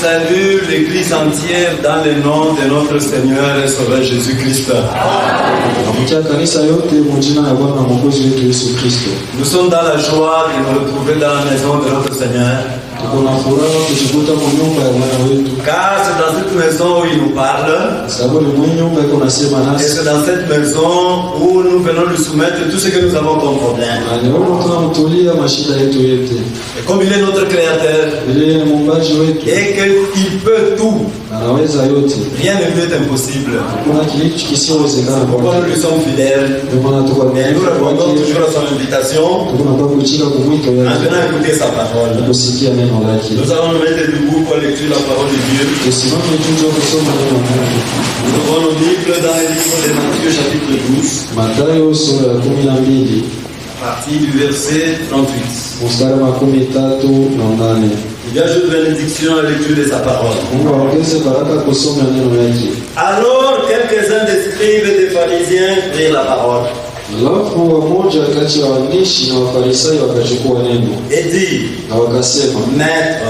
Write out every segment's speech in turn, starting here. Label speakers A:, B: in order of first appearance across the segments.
A: salue l'Église entière dans le nom de notre Seigneur et Sauveur Jésus-Christ. Nous sommes dans la joie de nous retrouver dans la maison de notre Seigneur. Car c'est dans cette maison où il nous parle. Et c'est dans cette maison où nous venons lui soumettre tout ce que nous avons comme problème. Et comme il est notre Créateur, et qu'il peut tout, rien ne lui est impossible. Pourquoi nous lui sommes fidèles et nous répondons toujours à son invitation en venant écouter sa parole. Nous allons nous mettre debout pour lecture la parole de Dieu. Nous allons nos Bibles dans le livre de Matthieu chapitre 12. À partir du verset 38. Il y a juste bénédiction à la lecture de sa parole. Alors quelques-uns des scribes et des pharisiens prirent la parole. Et dit, Maître,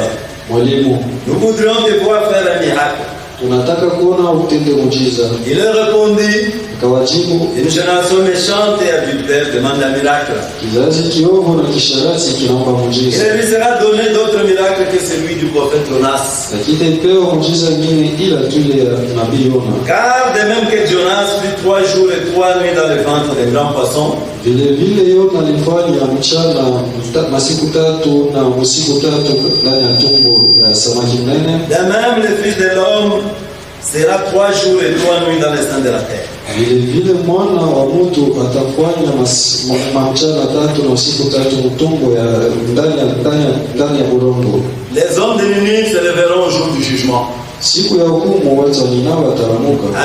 A: nous voudrions te voir faire un miracle. Il leur répondit, une génération méchante et adultère demande un miracle. Il lui sera donné d'autres miracles que celui du prophète Jonas. Car de même que Jonas fut 3 jours et 3 nuits dans le ventre des grands poissons, de même le Fils de l'homme sera 3 jours et 3 nuits dans les seins de la terre. Les hommes de Ninive se lèveront au jour du jugement.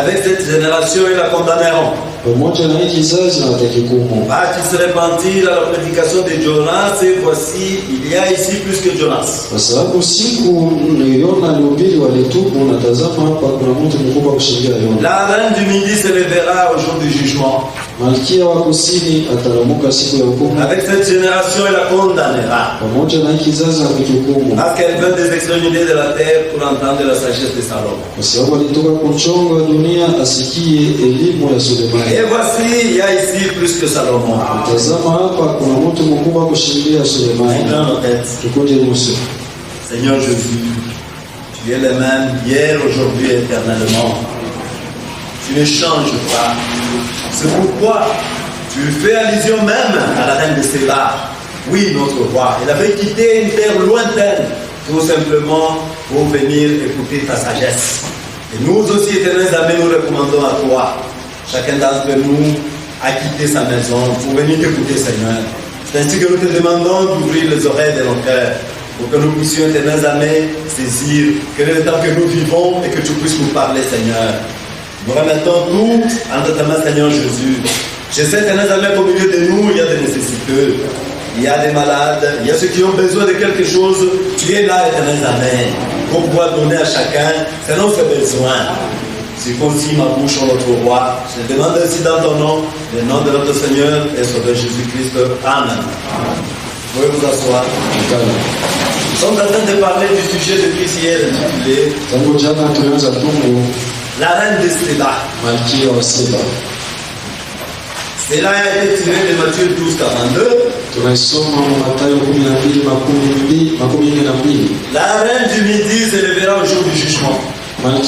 A: Avec cette génération, ils la condamneront. Pas qu'ils se repentirent à la prédication de Jonas, et voici, il y a ici plus que Jonas. La reine du midi se lèvera au jour du jugement. Avec cette génération, elle la condamnera. Parce qu'elle veut des extrémités de la terre pour entendre la sagesse de Salomon. Et voici, il y a ici plus que Salomon. Inclinons nos têtes. Seigneur Jésus, tu es le même hier, aujourd'hui et éternellement. Tu ne changes pas. C'est pourquoi tu fais allusion même à la reine de Séba. Oui, notre roi. Elle avait quitté une terre lointaine, tout simplement pour venir écouter ta sagesse. Et nous aussi, éternels amis, nous recommandons à toi. Chacun d'entre nous a quitté sa maison pour venir t'écouter, Seigneur. C'est ainsi que nous te demandons d'ouvrir les oreilles de nos cœurs pour que nous puissions, éternels amis, saisir quel est le temps que nous vivons et que tu puisses nous parler, Seigneur. Nous remettons tout entre ta main, Seigneur Jésus. Je sais, éternels amis, qu'au milieu de nous, il y a des nécessités. Il y a des malades, il y a ceux qui ont besoin de quelque chose. Tu es là, éternels amis, pour pouvoir donner à chacun selon ses besoins. Circoncis ma bouche, notre roi. Je demande ainsi dans ton nom, le nom de notre Seigneur et Sauveur Jésus-Christ. Amen. Vous pouvez vous asseoir. Nous sommes en train de parler du sujet de Christ hier intitulé la reine de Séba. Cela a été tiré de Matthieu 12, 42. La reine du midi se lèvera au jour du jugement. Avec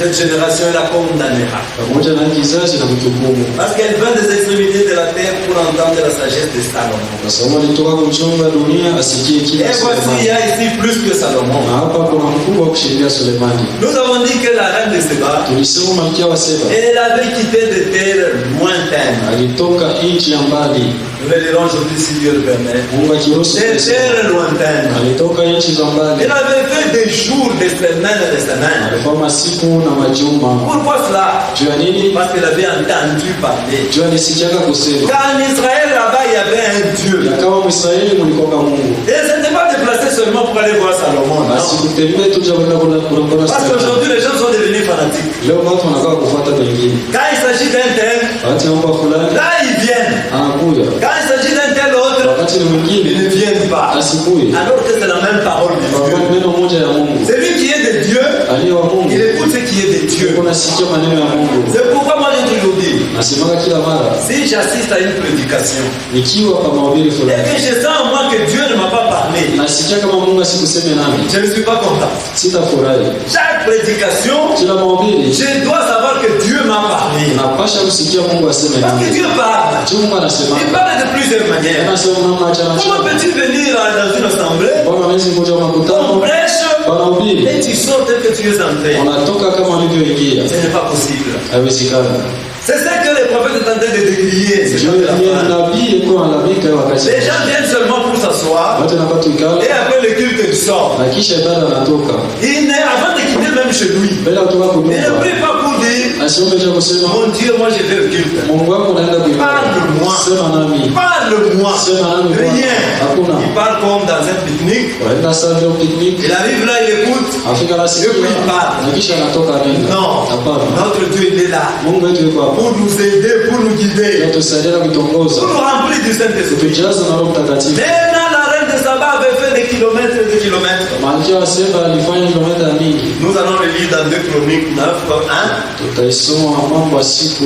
A: cette génération, elle la condamnera. Parce qu'elle vint des extrémités de la terre pour entendre la sagesse de Salomon. Et voici, il y a ici plus que Salomon. Nous avons dit que la reine de Séba, elle avait quitté des terres lointaines. Nous le dirons aujourd'hui si Dieu le permet. Des terres lointaines. Elle avait fait des jours, des semaines et des semaines. Pourquoi cela? Parce qu'elle avait entendu parler. Car en Israël, là-bas, il y avait un Dieu. Et elle ne s'était pas déplacée seulement pour aller voir Salomon. Parce qu'aujourd'hui, les gens sont devenus fanatiques. Quand il s'agit d'un tel, là ils viennent. Quand il s'agit d'un tel autre, là
B: wakati mwingine
A: ils ne viennent pas.
B: asubuhi
A: Alors que c'est la même parole de Dieu.
B: neno moja ya Mungu.
A: Celui qui est de Dieu,
B: Aliye wa Mungu
A: il écoute ce qui est de Dieu.
B: unasikia maneno ya Mungu.
A: C'est pourquoi moi j'ai toujours dit,
B: Nasemaka kila mara
A: si j'assiste à une prédication,
B: nikiwa kwa mahubiri
A: et
B: fulani
A: que je sens en moi que Dieu ne m'a pas parlé,
B: nasikia kama Mungu asikuseme nami,
A: je ne suis pas content.
B: sitafurahi.
A: Chaque prédication,
B: Kila mahubiri
A: je dois savoir que Dieu m'a parlé.
B: napasha kusikia Mungu aseme
A: Parce que
B: nami.
A: Dieu parle.
B: Mungu anasema.
A: Il parle de plusieurs manières.
B: Anasema namna chana
A: Comment
B: chana.
A: peux-tu venir dans une assemblée,
B: Bwana anaweza kuja
A: on
B: makutano,
A: prêche,
B: wanahubiri,
A: et tu sors tel que tu es entré?
B: wanatoka kama walivyoingia.
A: Ce n'est pas possible.
B: Haiwezekani.
A: C'est ça que les prophètes sont en train de décrier. ces
B: Ndio
A: gens-là.
B: ndiye nabii yuko analalamika wakati.
A: Les gens viennent seulement pour s'asseoir,
B: Watu wanapata
A: et
B: ikala
A: après le culte tu sors.
B: na kisha ibada anatoka.
A: Avant de quitter même chez lui,
B: Bila kutoka
A: il ne
B: kunyumba.
A: prie pas pour dire,
B: Asiombe cha kusema
A: mon Dieu, moi je vais au culte.
B: Mungu wako naenda kuibada.
A: Parle-moi.
B: Sema nami.
A: Parle-moi.
B: Sema nami Bwana.
A: Rien.
B: Hakuna.
A: Il parle comme dans un pique-nique.
B: Waenda sasa picnic.
A: Il arrive là, il écoute.
B: Afika la siku.
A: Et puis il part.
B: Na kisha anatoka anaenda.
A: Non.
B: Hapana.
A: Notre Dieu, il est là.
B: Mungu wetu yuko hapo.
A: Pour nous aider, pour nous guider.
B: Anatusaidia kutongoza.
A: Pour nous remplir du Saint-Esprit.
B: Kutujaza na Roho Mtakatifu.
A: Maintenant, la reine de Saba avait fait des kilomètres et des kilomètres.
B: Malkia wa Seba alifanya kilomita mingi.
A: Nous allons le lire dans 2 Chroniques 9, 1.
B: Tutaisoma Mambo ya Siku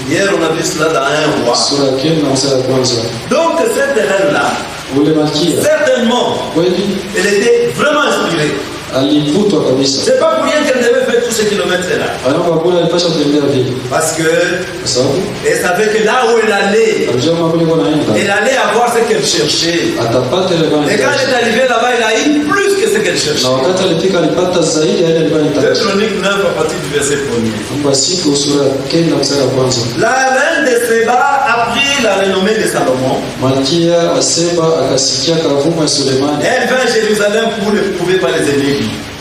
A: Hier, on a vu cela dans 1 roi.
B: sura ya 9 na mstari wa kwanza.
A: Donc, cette reine-là,
B: Ule malkia
A: certainement,
B: kweli
A: elle était vraiment inspirée.
B: alivutwa kabisa.
A: C'est pas pour rien qu'elle devait faire tous ces kilomètres-là.
B: Anaomba kule alipasha kutembea vile.
A: Parce que
B: Kwa sababu
A: elle savait que là où elle allait,
B: alijua kama kule kuna
A: elle
B: naenda
A: allait avoir ce qu'elle cherchait.
B: atapata ile bwana.
A: Et quand elle est arrivée là-bas, elle a eu plus que ce qu'elle
B: Na
A: cherchait.
B: wakati alifika alipata zaidi ya ile alikuwa
A: 2
B: anataka.
A: Chroniques 9 à partir du verset 1er.
B: Mambo ya Siku sura ya 9 na mstari wa kwanza.
A: La reine de Séba a pris la renommée de Salomon.
B: Malkia wa Seba akasikia kavumo ya Sulemani.
A: Elle vint à Jérusalem pour l'éprouver par les énigmes.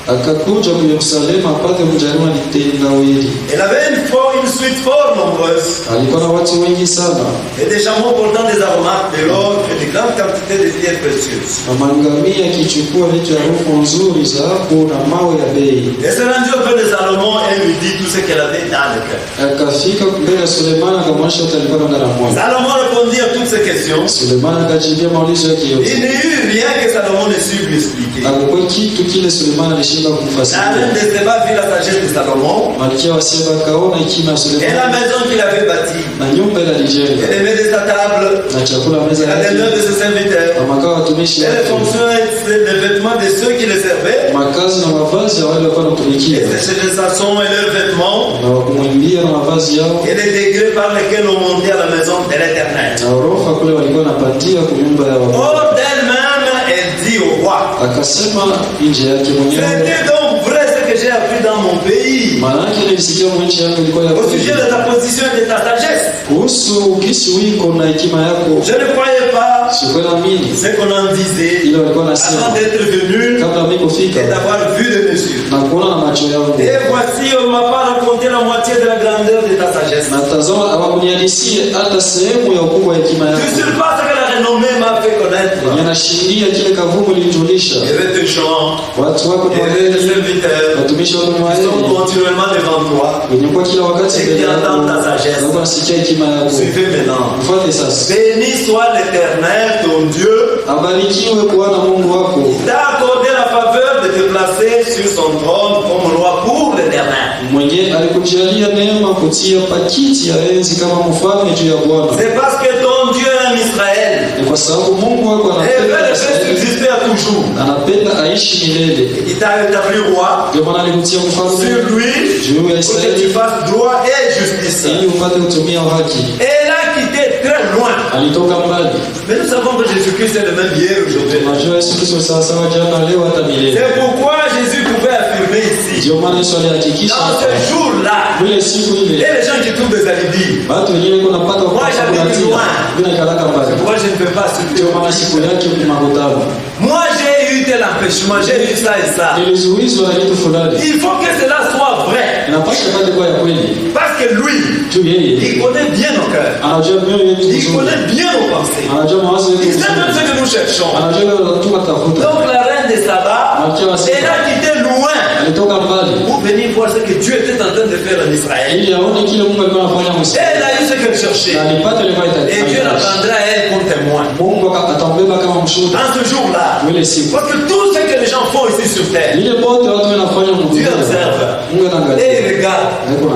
B: Akakuja ku Yerusalemu apate kumjaribu kitendawili.
A: Elle avait une suite fort nombreuse
B: Alikuwa na watu wengi sana
A: et des chameaux portant des aromates, de l'or et de grandes quantités de pierres précieuses.
B: na mangamia akichukua vitu ya harufu nzuri, dhahabu na mawe ya bei.
A: Elle se rendit auprès de Salomon et lui dit tout ce qu'elle avait dans le cœur.
B: Akafika mbele ya Sulemani akamwonyesha yote alikuwa ndani ya moyo.
A: Salomon répondit à toutes ces questions.
B: Sulemani akajibia maulizo yake
A: Il
B: yote.
A: n'y eut rien que Salomon ne sut lui expliquer.
B: Hakukuwa kitu kile Sulemani alishinda
A: La reine
B: kumfasiria.
A: de Séba vit la sagesse de Salomon
B: Malkia wa Seba akaona hekima ya
A: et la
B: Sulemani
A: maison qu'il avait bâtie.
B: na nyumba ile alijenga
A: Elle aimait de sa table,
B: na chakula meza
A: la demeure
B: yake
A: de ses serviteurs,
B: na makao ya watumishi
A: et les
B: yake,
A: fonctions et les vêtements de ceux qui les servaient,
B: makazi na mavazi ya wale walikuwa
A: et
B: wanatumikia
A: ses chansons et leurs vêtements,
B: na wakumwimbia na mavazi yao
A: et les degrés par lesquels on montait à la maison de l'Éternel.
B: na orofa kule walikuwa wanapatia kwa nyumba ya Bwana.
A: Hors d'elle-même, elle dit au roi,
B: Akasema nje yake mwenyewe,
A: c'était donc vrai ce que j'ai appris dans mon pays,
B: maana yake nilisikia mwenchi yangu ilikuwa ya
A: au sujet
B: kweli
A: de ta position et de ta sagesse.
B: kuhusu ukisi wiko na hekima yako.
A: Je ne croyais pas
B: Sikuwa naamini
A: ce qu'on en disait
B: ile walikuwa nasema
A: avant d'être venu
B: kabla mimi
A: et
B: kufika
A: d'avoir vu de mes yeux.
B: na kuona na macho yangu,
A: Et voici, on ne m'a pas raconté la moitié de la grandeur de ta sagesse.
B: na tazama hawakunihadisie hata sehemu ya ukubwa wa hekima
A: Tu
B: yako.
A: surpasses que la renommée m'a fait connaître.
B: Yanashindia kile kavumu lilijulisha.
A: Et tes chants,
B: Watu wako ni
A: et tes
B: wageni,
A: serviteurs,
B: watumishi wako ni
A: qui sont
B: wageni,
A: continuellement devant toi.
B: wenye kwa kila wakati
A: Et
B: mbele
A: qui
B: yako,
A: entendent ta sagesse.
B: na wanasikia hekima yako.
A: Suivez maintenant.
B: Mfuate sasa.
A: Béni soit l'Éternel, ton Dieu,
B: Abarikiwe Bwana Mungu wako,
A: qui t'a accordé la faveur de te placer sur son trône comme roi pour l'Éternel.
B: mwenye alikujalia neema kutia pakiti ya enzi kama mfalme juu ya Bwana.
A: C'est parce que ton Dieu aime Israël.
B: Ni kwa sababu Mungu wako
A: Et veut
B: anapenda
A: le faire
B: Israeli,
A: subsister à toujours.
B: anapenda aishi milele.
A: Il t'a établi roi
B: Ndio maana alikutia mfalme
A: sur lui
B: juu ya
A: pour que tu
B: Israeli
A: fasses droit et justice.
B: ili upate kutumia haki.
A: Et il a quitté très loin.
B: Alitoka mbali.
A: Mais nous savons que Jésus-Christ est le même hier, aujourd'hui.
B: Unajua Yesu Kristo sawa sawa jana leo hata milele.
A: C'est pourquoi Jésus pouvait affirmer ici,
B: Ndio maana Yesu alihakikisha
A: dans ce jour-là,
B: ile siku
A: et
B: ile
A: les gens qui trouvent des alibis.
B: watu wengine kuna pata
A: Moi, j'habite loin.
B: bila kalaka mbali.
A: Moi, je ne peux pas subir.
B: Ndio maana siku yake kuna makutano.
A: Moi, j'ai eu tel empêchement, j'ai eu ça et ça.
B: Nilizuizwa na kitu fulani.
A: Il faut que cela soit vrai.
B: Inapaswa kati kwa ya kweli.
A: Parce que lui,
B: Tu yeye
A: il connaît bien nos cœurs.
B: anajua mioyo yetu
A: Il
B: vizuri.
A: connaît bien nos pensées.
B: Anajua mawazo
A: Il
B: yetu
A: sait même ce
B: vizuri.
A: que nous cherchons.
B: Anajua tunatafuta.
A: Donc, la reine de Saba
B: Malkia wa
A: Et
B: Seba
A: là, quitté loin
B: alitoka mbali
A: pour venir voir ce que Dieu était en train de faire en Israël.
B: ili aone kile Mungu alikuwa anafanya
A: Et
B: Israeli.
A: elle a eu ce qu'elle cherchait.
B: Na alipata ile
A: Et Dieu la prendra elle comme témoin.
B: Mungu atambeba kama mshuhuda
A: Dans ce jour-là,
B: ile siku.
A: parce que tout ce que les gens font ici sur terre,
B: Ile pote watu wanafanya Mungu.
A: Dieu observe.
B: Mungu
A: Et
B: anaangalia.
A: il regarde.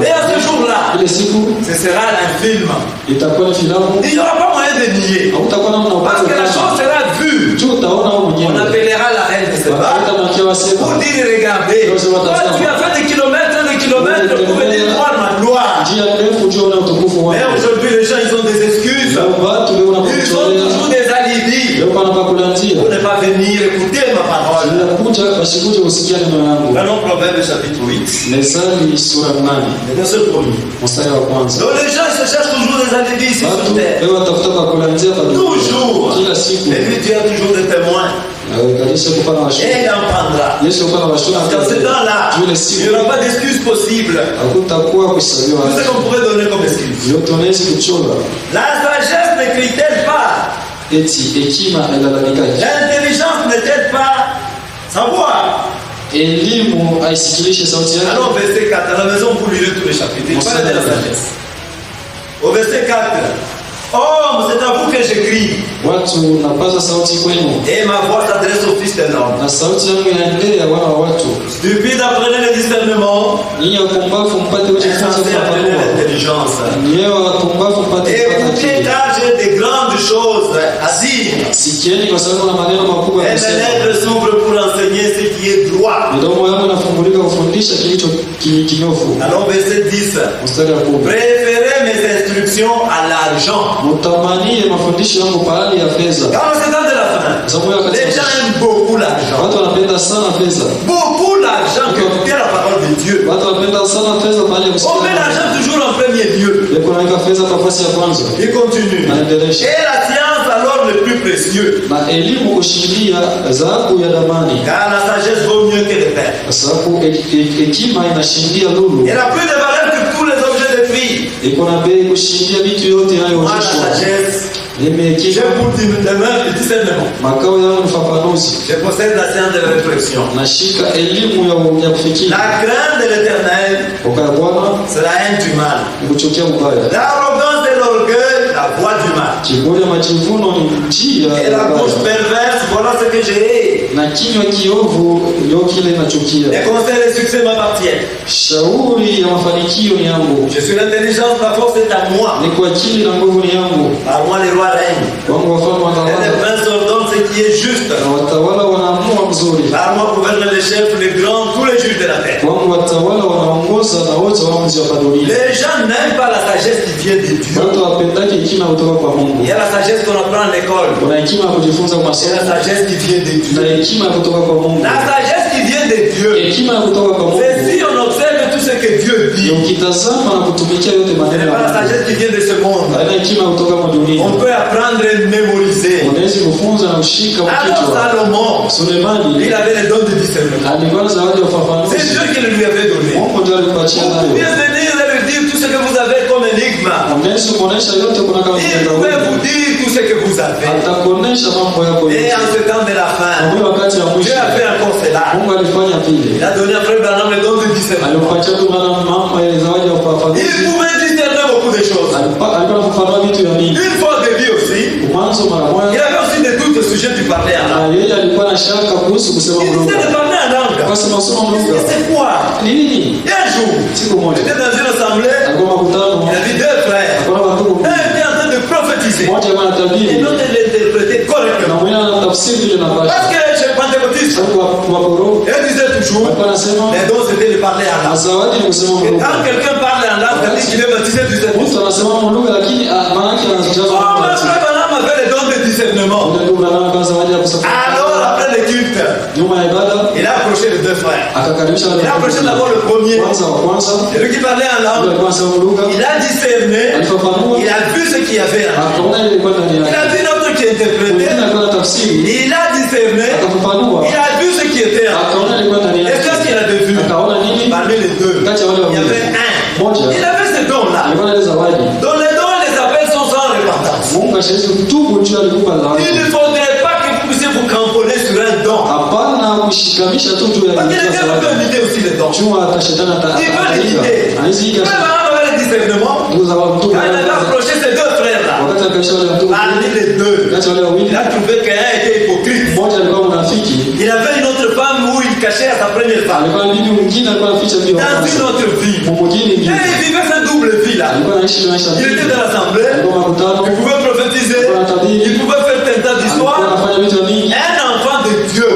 A: Et à ce jour-là,
B: Ile siku
A: ce sera un film.
B: itakuwa ni filamu.
A: Il n'y aura pas moyen de nier.
B: Hautakuwa namna
A: Parce que la chose sera vue.
B: tu utaona wewe
A: On
B: mwenyewe.
A: appellera la reine de Seba
B: Wataita Malkia wa Seba.
A: pour dire regardez. Toi, tu as fait des kilomètres pour venir voir ma gloire.
B: Njia ndefu juu na utukufu
A: Mais
B: wako.
A: aujourd'hui, les gens, ils ont des excuses.
B: Leo watu leo
A: Ils ont
B: wanakuchorea.
A: toujours des alibis
B: Leo wanapakulanzia.
A: pour ne pas venir écouter ma parole.
B: Ninakuja basikuja usikia neno yangu.
A: Allons Proverbe chapitre 8.
B: Methali sura 8
A: Le verset 1er.
B: mstari wa kwanza.
A: Donc les gens se cherchent toujours des alibis ici sur
B: Watu
A: terre.
B: leo watafuta pakulanzia pa
A: Toujours.
B: kila siku.
A: Et lui, tu as toujours des témoins.
B: Kalisha kupana
A: Et
B: washuhuda.
A: il en prendra.
B: Yesu kupana washuhuda.
A: Dans ce temps-là,
B: Juu ile
A: il n'y
B: siku
A: aura pas d'excuses possibles.
B: hakutakuwa kusamehewa.
A: Tout ce qu'on pourrait donner comme excuse.
B: Yote tunaweza kuchora
A: La sagesse ne crie-t-elle pas?
B: eti hekima hailalamikaji.
A: L'intelligence n'est-elle pas savoir?
B: Elimu haisikilishe sauti yake.
A: Alors, verset 4, à la maison, vous lirez tous les chapitres. Il parle de la sagesse. Au verset 4, Homme, c'est à vous que j'écris.
B: Watu napaza sauti kwenu.
A: Et ma voix s'adresse au Fils de l'homme.
B: Na sauti yangu inaendea wana wa watu.
A: Stupide, apprenez le discernement.
B: Ninyi wapumbavu mpate kujifunza
A: Insensé, apprenez
B: kufafanua.
A: l'intelligence.
B: Ninyi wapumbavu mpate kupata
A: Écoutez,
B: akili.
A: car j'ai de grandes choses à dire.
B: Sikieni kwa sababu na maneno makubwa ya
A: Et mes
B: kusema.
A: lèvres s'ouvrent pour enseigner ce qui est droit.
B: Midomo yangu inafungulika kufundisha kilicho kinyofu.
A: Alors, verset 10.
B: Mstari wa 10.
A: Préférez mes instructions à l'argent.
B: Mutamanie mafundisho yangu pahali ya fedha.
A: Quand c'est dans de la fin,
B: Sababu ya
A: les gens
B: katika
A: aiment beaucoup l'argent.
B: watu wanapenda sana fedha.
A: Beaucoup l'argent que écouter la parole de Dieu.
B: Watu wanapenda sana fedha pahali ya
A: On met
B: kusikia.
A: l'argent toujours en premier lieu.
B: Yeko naweka fedha kwa nafasi ya kwanza.
A: Il continue.
B: Anaendelesha.
A: Et la science alors le plus précieux.
B: Na elimu kushindia dhahabu ya damani.
A: Car la sagesse vaut mieux que le pain.
B: Kwa sababu hekima inashindia lulu.
A: Elle a plus de valeur que tous les objets de prix.
B: Iko na bei kushindia vitu yote
A: Moi, la
B: inayoonyeshwa.
A: sagesse,
B: Mimi
A: j'ai
B: hekima
A: pour demain le discernement.
B: makao yangu ni ufafanuzi.
A: Je possède la science de la réflexion.
B: Nashika elimu ya kufikiri.
A: La crainte de l'éternel,
B: Kwa Bwana
A: c'est la haine du mal.
B: ni kuchukia ubaya.
A: L'arrogance et l'orgueil, la voie du mal.
B: Kiburi na majivuno ni njia
A: Et
B: ya
A: la bouche
B: ubaya.
A: perverse, voilà ce que j'ai.
B: Na kinywa kiovu ndio kile nachukia.
A: Les conseils et les succès m'appartiennent.
B: Shauri ya mafanikio ni yangu.
A: Je suis l'intelligence, la force est à moi.
B: Ni kwa akili na nguvu ni yangu.
A: Par moi, les rois règnent.
B: Wangu wafalme
A: Et les
B: watawala
A: princes ordonnent ce qui est juste.
B: na watawala wanaamua mzuri.
A: Par moi, gouvernent les chefs, les grands, tous les juges de la terre.
B: Wangu watawala wanaongoza na wote waamuzi wa dunia.
A: Les gens n'aiment pas la sagesse qui vient de Dieu.
B: Watu wapendake hekima kutoka kwa Mungu.
A: Il y a la sagesse qu'on apprend à l'école.
B: Kuna hekima ya kujifunza kwa
A: C'est la
B: masomo
A: sagesse qui vient de
B: na
A: Dieu.
B: hekima ya kutoka kwa Mungu.
A: La sagesse qui vient de Dieu,
B: Hekima ya kutoka kwa Mungu.
A: c'est si on observe tout ce que Dieu
B: Ni
A: dit.
B: ukitazama na kutumikia yote
A: Ce
B: maneno
A: n'est
B: ya
A: pas la
B: Mungu.
A: sagesse qui vient de ce monde.
B: Haina hekima kutoka kwa dunia.
A: On peut apprendre et mémoriser.
B: Unaweza kufunza na kushika
A: Alors
B: kichwa.
A: Salomon,
B: Sulemani
A: il avait les dons de discernement.
B: alikuwa na zawadi ya
A: C'est
B: ufafanuzi.
A: Dieu qui le lui avait donné.
B: Mungu ndiye alipatia
A: Vous
B: nayo.
A: pouvez venir et lui dire tout ce que vous avez comme énigme.
B: Unaweza kuonesha yote kuna kama
A: Il pouvait vous dire tout ce que vous avez.
B: atakuonesha mambo yako
A: Et
B: yote.
A: en ce temps de la fin,
B: Kwa hiyo wakati ya
A: Dieu
B: mwisho
A: a fait encore cela.
B: Mungu alifanya vile.
A: Il a donné à Frère Branham le don de discernement.
B: Alimpatia tu mwana mama ile zawadi ya
A: Il
B: ufafanuzi.
A: pouvait discerner beaucoup de choses.
B: Alikuwa anafafanua vitu ya mingi.
A: Une fois de vie aussi,
B: Mwanzo mara
A: il
B: moja
A: avait aussi des doutes au sujet du parler en
B: na
A: langue.
B: yeye alikuwa na shaka kuhusu kusema
A: Il disait
B: lugha.
A: de parler en langue.
B: Akasema soma lugha.
A: C'est quoi?
B: Ni nini?
A: Et un jour,
B: Siku
A: il
B: moja
A: était dans une assemblée,
B: alikuwa makutano.
A: il a vu deux frères.
B: Alikuwa na watu
A: Un était en train de prophétiser.
B: mmoja
A: Et
B: anatabiri
A: l'autre l'interprétait
B: na
A: correctement.
B: mwingine anatafsiri vile na
A: Parce
B: pasha.
A: que chez les pentecôtistes,
B: Watu wa koro
A: il disait toujours,
B: walikuwa nasema
A: les dons c'était de parler en
B: na
A: langue.
B: zawadi ni kusema
A: Et
B: lugha.
A: quand quelqu'un parle en langue, ça dit qu'il est baptisé du Saint-Esprit.
B: Mtu anasema lugha lakini maana yake anajaza
A: Oh,
B: Mungu.
A: mais Frère Branham avait les dons de discernement.
B: Ndio ndio anaanza zawadi ya kusema.
A: Alors, après le culte,
B: Nyuma ya ibada
A: il a approché les deux frères.
B: akakaribisha wale
A: Il a approché d'abord le premier,
B: kwanza wa kwanza
A: celui qui parlait en
B: ndio
A: langue.
B: alikuwa anasema lugha.
A: Il a discerné,
B: Alifafanua
A: il a vu ce qu'il y avait en langue.
B: akaona ile ilikuwa ndani
A: Il a
B: yake.
A: vu l'autre qui
B: Mwingine
A: interprétait,
B: alikuwa na tafsiri
A: il a discerné,
B: akafafanua
A: il a vu ce qui était en langue.
B: akaona ilikuwa ndani
A: Et
B: yake.
A: qu'est-ce qu'il avait vu?
B: Akaona nini?
A: Parmi les deux,
B: Kati ya wale
A: il y
B: wawili
A: avait un.
B: mmoja
A: Il avait ce don-là.
B: alikuwa na ile zawadi.
A: Dont les dons, les appels sont sans repentance.
B: Mungu ashawezi kutubu juu alikupa zawadi.
A: Il ne faudrait pas que vous puissiez vous cramponner sur un don.
B: Hapana kushikamisha tu juu ya
A: Parce que le diable peut imiter aussi les dons.
B: Jua shetani
A: Il peut les imiter.
B: anaziga
A: Même Abraham avait le discernement.
B: ndugu za watu
A: Quand il avait approché ces deux frères-là,
B: wakati akashauri watu
A: parmi les deux,
B: kati wale wawili
A: il a trouvé qu'un était hypocrite.
B: mmoja alikuwa mnafiki
A: Il avait une autre femme où il cachait à sa première femme.
B: alikuwa bibi mwingine alikuwa anaficha bibi wa
A: Dans une
B: kwanza
A: autre vie.
B: mwingine
A: Et
B: bibi
A: il vivait cette double vie-là.
B: alikuwa anaishi maisha
A: Il était dans l'assemblée.
B: alikuwa makutano
A: Il pouvait prophétiser. Il pouvait faire tenta
B: alikuwa
A: d'histoire.
B: anafanya vitu vingi
A: Un enfant de Dieu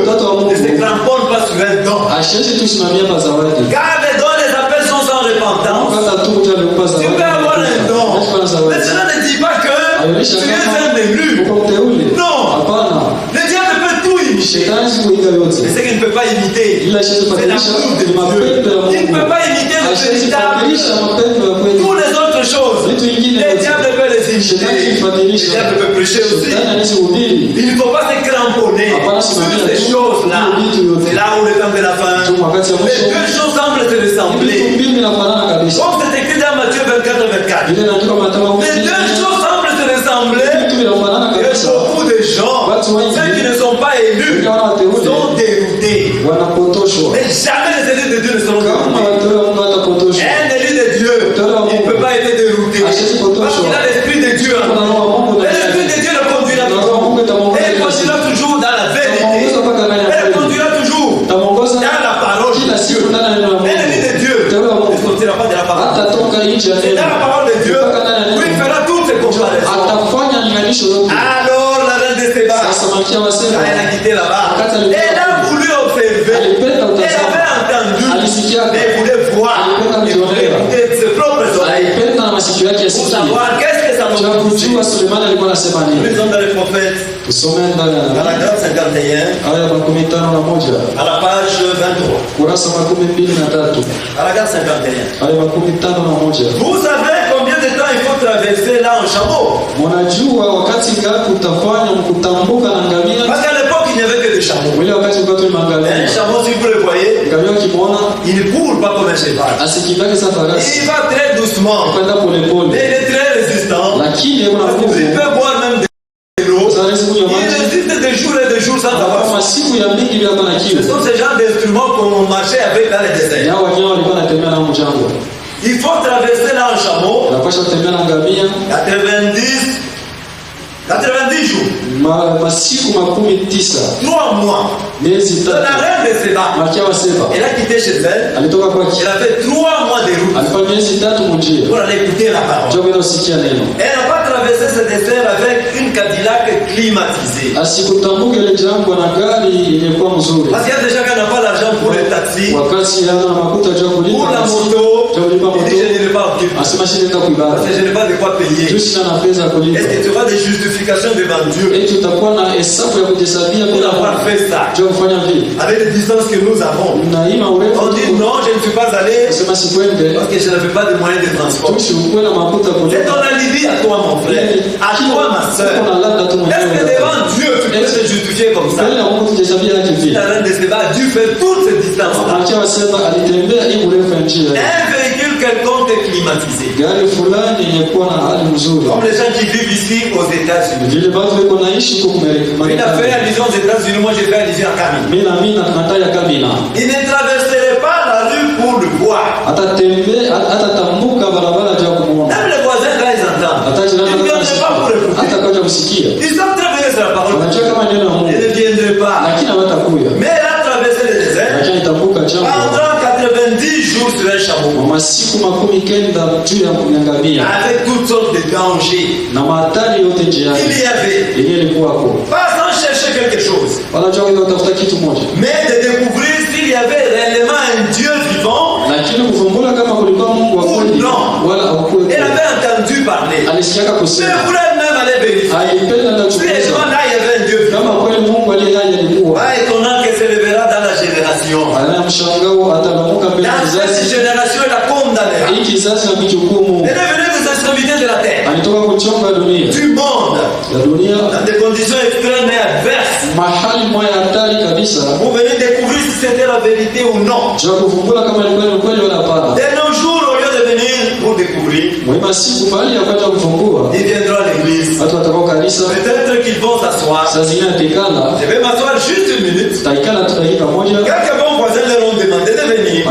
A: ne se cramponne pas sur un don.
B: ashiache tu simamia pa zawadi
A: Car les dons, les appels sont sans repentance.
B: wakati tu mtu alikupa
A: Tu
B: zawadi
A: peux avoir un don.
B: alikuwa na
A: Mais
B: zawadi
A: cela ne dit pas que tu es un élu.
B: uko mteule
A: Non.
B: hapana
A: Le diable peut tout imiter.
B: shetani sikuiga yote
A: Mais ce qu'il ne peut pas imiter,
B: ila ashiache
A: c'est la
B: kubadilisha
A: cour de
B: ni mapendo ya
A: Dieu. Il ne peut
B: Mungu
A: pas imiter le
B: ashiache
A: véritable.
B: kubadilisha mapendo ya kweli
A: Toutes les autres choses,
B: vitu vingine
A: le
B: yote
A: diable peut les
B: shetani
A: imiter. Le
B: kibadilisha
A: diable peut prêcher aussi.
B: shetani anazihubiri
A: Il ne faut pas se cramponner sur ces choses-là. C'est là où le temps de la fin. Les deux choses semblent se ressembler.
B: vitu mbili vinafanana kabisa
A: Comme c'est écrit dans Matthieu 24.
B: ile inaandikwa Mathayo
A: Les deux choses semblent se ressembler.
B: vitu vinafanana
A: Et
B: kabisa
A: beaucoup de gens, ceux qui ne sont pas élus, sont déroutés.
B: wanapotoshwa
A: Mais jamais les élus de Dieu ne seront
B: kama
A: déroutés.
B: wateule wa Mungu hatapotoshwa
A: Un élu de Dieu, il ne peut pas être dérouté. Parce qu'il a l'esprit de Dieu.
B: kuna roho wa Mungu
A: Et
B: ndani
A: l'esprit
B: yake
A: de Dieu le conduira
B: na roho wa
A: toujours.
B: Mungu
A: Et il
B: itamwongoza
A: conduira toujours dans la vérité.
B: Itamwongoza mpaka ndani ya
A: Et il
B: kweli
A: conduira toujours
B: itamwongoza
A: dans la parole de
B: kila
A: Dieu.
B: siku ndani ya neno la
A: Un élu
B: Mungu
A: de Dieu
B: mteule wa
A: ne
B: Mungu
A: sortira pas de la parole.
B: hatatoka nje ya
A: C'est dans la
B: neno
A: parole de Dieu
B: mpaka ndani ya
A: où il
B: neno
A: fera toutes ses comparaisons.
B: atafanya linganisho yote
A: Alors la reine de Séba,
B: sasa malkia wa
A: quand
B: Seba
A: elle a quitté là-bas,
B: Wakati alikuwa
A: elle a voulu observer.
B: alipenda
A: Elle
B: utazama
A: avait entendu,
B: alisikia
A: mais elle voulait voir.
B: alipenda
A: Elle voulait
B: kujionea
A: écouter de ses propres oreilles
B: alipenda na masikio yake
A: pour
B: yasikie
A: savoir qu'est-ce que ça
B: cha
A: m'a dit.
B: kujua Sulemani alikuwa anasema nini
A: Nous sommes dans les prophètes,
B: tusome ndani ya
A: paragraphe 51,
B: aya 51
A: à la page 23.
B: kurasa 23
A: Paragraphe 51.
B: aya 51
A: Vous savez combien de temps il faut traverser là en chameau?
B: unajua wakati ngapi utafanya mkutambuka na ngamia
A: Parce qu'à l'époque, il n'y avait que des chameaux.
B: ile wakati ulikuwa tu
A: Un
B: mangamia
A: chameau, si vous le voyez,
B: ngamia ukimwona
A: il ne court pas comme un cheval.
B: asikimbake sa farasi
A: Il va très doucement,
B: kwenda polepole
A: mais il est très résistant.
B: lakini yeye kuna
A: Parce
B: nguvu
A: qu'il peut boire même de l'eau.
B: zawezi kunywa
A: Il
B: maji
A: résiste de jour et de jour sans avoir
B: kwa
A: faim.
B: masiku ya mingi bila kuwa na
A: Ce
B: kiu
A: sont ces genres d'instruments qu'on marchait avec dans les déserts.
B: yao wenyewe walikuwa wanatembea na mjangwa
A: Il faut traverser là en chameau
B: unapasha kutembea na ngamia
A: 90 jours,
B: masiku 19
A: 3 mois.
B: miezi
A: C'est la
B: tatu
A: reine de Séba.
B: malkia wa Seba
A: Elle a quitté chez elle.
B: alitoka kwake
A: Elle a fait 3 mois de route
B: alikuwa miezi tatu munjia
A: pour aller écouter la parole.
B: ndio kwenda usikia neno
A: Elle n'a pas traversé ce désert avec une Cadillac climatisée.
B: asikutambuke ile jangwa na gari yenye kuwa mzuri
A: Parce qu'il y a des gens qui n'ont pas l'argent pour le taxi,
B: wakati yana makuta jua
A: pour
B: kulipa
A: la
B: basi,
A: moto.
B: jua kulipa
A: Il dit, je
B: moto
A: ne vais pas occuper.
B: asema shida
A: Parce
B: kuibara
A: que je n'ai pas de quoi payer.
B: juu sina na pesa ya kulipa
A: Est-ce que tu auras des justifications devant Dieu
B: eti utakuwa na hesabu ya kujihesabia
A: pour
B: bila
A: avoir fait ça?
B: jua kufanya vile
A: Avec les distances que nous avons.
B: na hii maurefu
A: On dit non, je ne suis pas allé
B: nasema sikwende
A: parce que je n'avais pas de moyens de transport.
B: tusi ukuwe na makuta
A: C'est
B: kulipa
A: ton alibi à toi, mon frère. À toi, ma soeur.
B: uko na labda tu
A: Est-ce que
B: mwenyewe
A: devant Dieu, tu peux te justifier comme ça?
B: mbele ya Mungu tujihesabia yake vile
A: La reine de Séba a dû faire toute cette distance-là.
B: malkia wa Seba alitembea hii urefu ya njia
A: Un véhicule quelconque est climatisé.
B: gari fulani yenye kuwa na hali nzuri
A: Comme les gens qui vivent ici aux États-Unis.
B: vile batu weko naishi huko
A: Il a fait
B: Marekani
A: allusion aux États-Unis, moi j'ai fait allusion à Camille.
B: mimi na tunataya Kamina
A: Il ne traverserait pas la rue pour le voir.
B: atatambuka barabara ja kumuona
A: Même les voisins, quand ils entendent,
B: hata
A: ils
B: jirani
A: ne viendront pas pour écouter.
B: hata kaja kusikia
A: Ils sont très bien sur la parole.
B: wanajua kama neno la
A: Ils
B: Mungu
A: ne viendraient pas.
B: lakini hawatakuya
A: Mais elle a traversé le désert
B: lakini itambuka jambo
A: pendant 90 jours sur un chameau.
B: kwa masiku 90 juu ya kunyangamia
A: Avec toutes sortes de dangers
B: na mahatari yote njiani
A: qu'il y avait.
B: yenyewe ilikuwako
A: Pas sans chercher quelque chose,
B: wanajua kwenda kutafuta kitu moja
A: mais de découvrir s'il y avait réellement un Dieu vivant.
B: lakini kuvumbula kama kulikuwa Mungu wa kweli wala hakuwa
A: Elle avait entendu parler.
B: alisikiaka
A: Mais
B: kusema
A: elle voulait même aller vérifier.
B: alipenda na
A: Si réellement
B: kuchunguza
A: là il y avait un Dieu vivant.
B: kama kweli Mungu aliye hai alikuwa
A: Pas étonnant qu'elle se lèvera dans la génération.
B: ana mshangao atalamuka mbele ya
A: Dans cette
B: kizazi
A: génération, il a condamné.
B: hii kizazi na kuchukumu
A: Elle est venue des extrémités de la terre,
B: alitoka kuchonga dunia
A: du monde,
B: ya dunia
A: dans des conditions extrêmes et adverses.
B: mahali moya hatari kabisa
A: Vous venez découvrir si c'était la vérité ou non.
B: jua kuvumbula kama ilikuwa ni ukweli wala hapana
A: De nos jours, au lieu de venir pour découvrir,
B: mwema siku mahali ya kwenda kuvumbua
A: ils viendront à l'église.
B: watu watakao kanisa
A: Peut-être qu'ils vont s'asseoir.
B: saa zingine atikala
A: Je vais m'asseoir juste une minute.
B: taikala tu dakika moja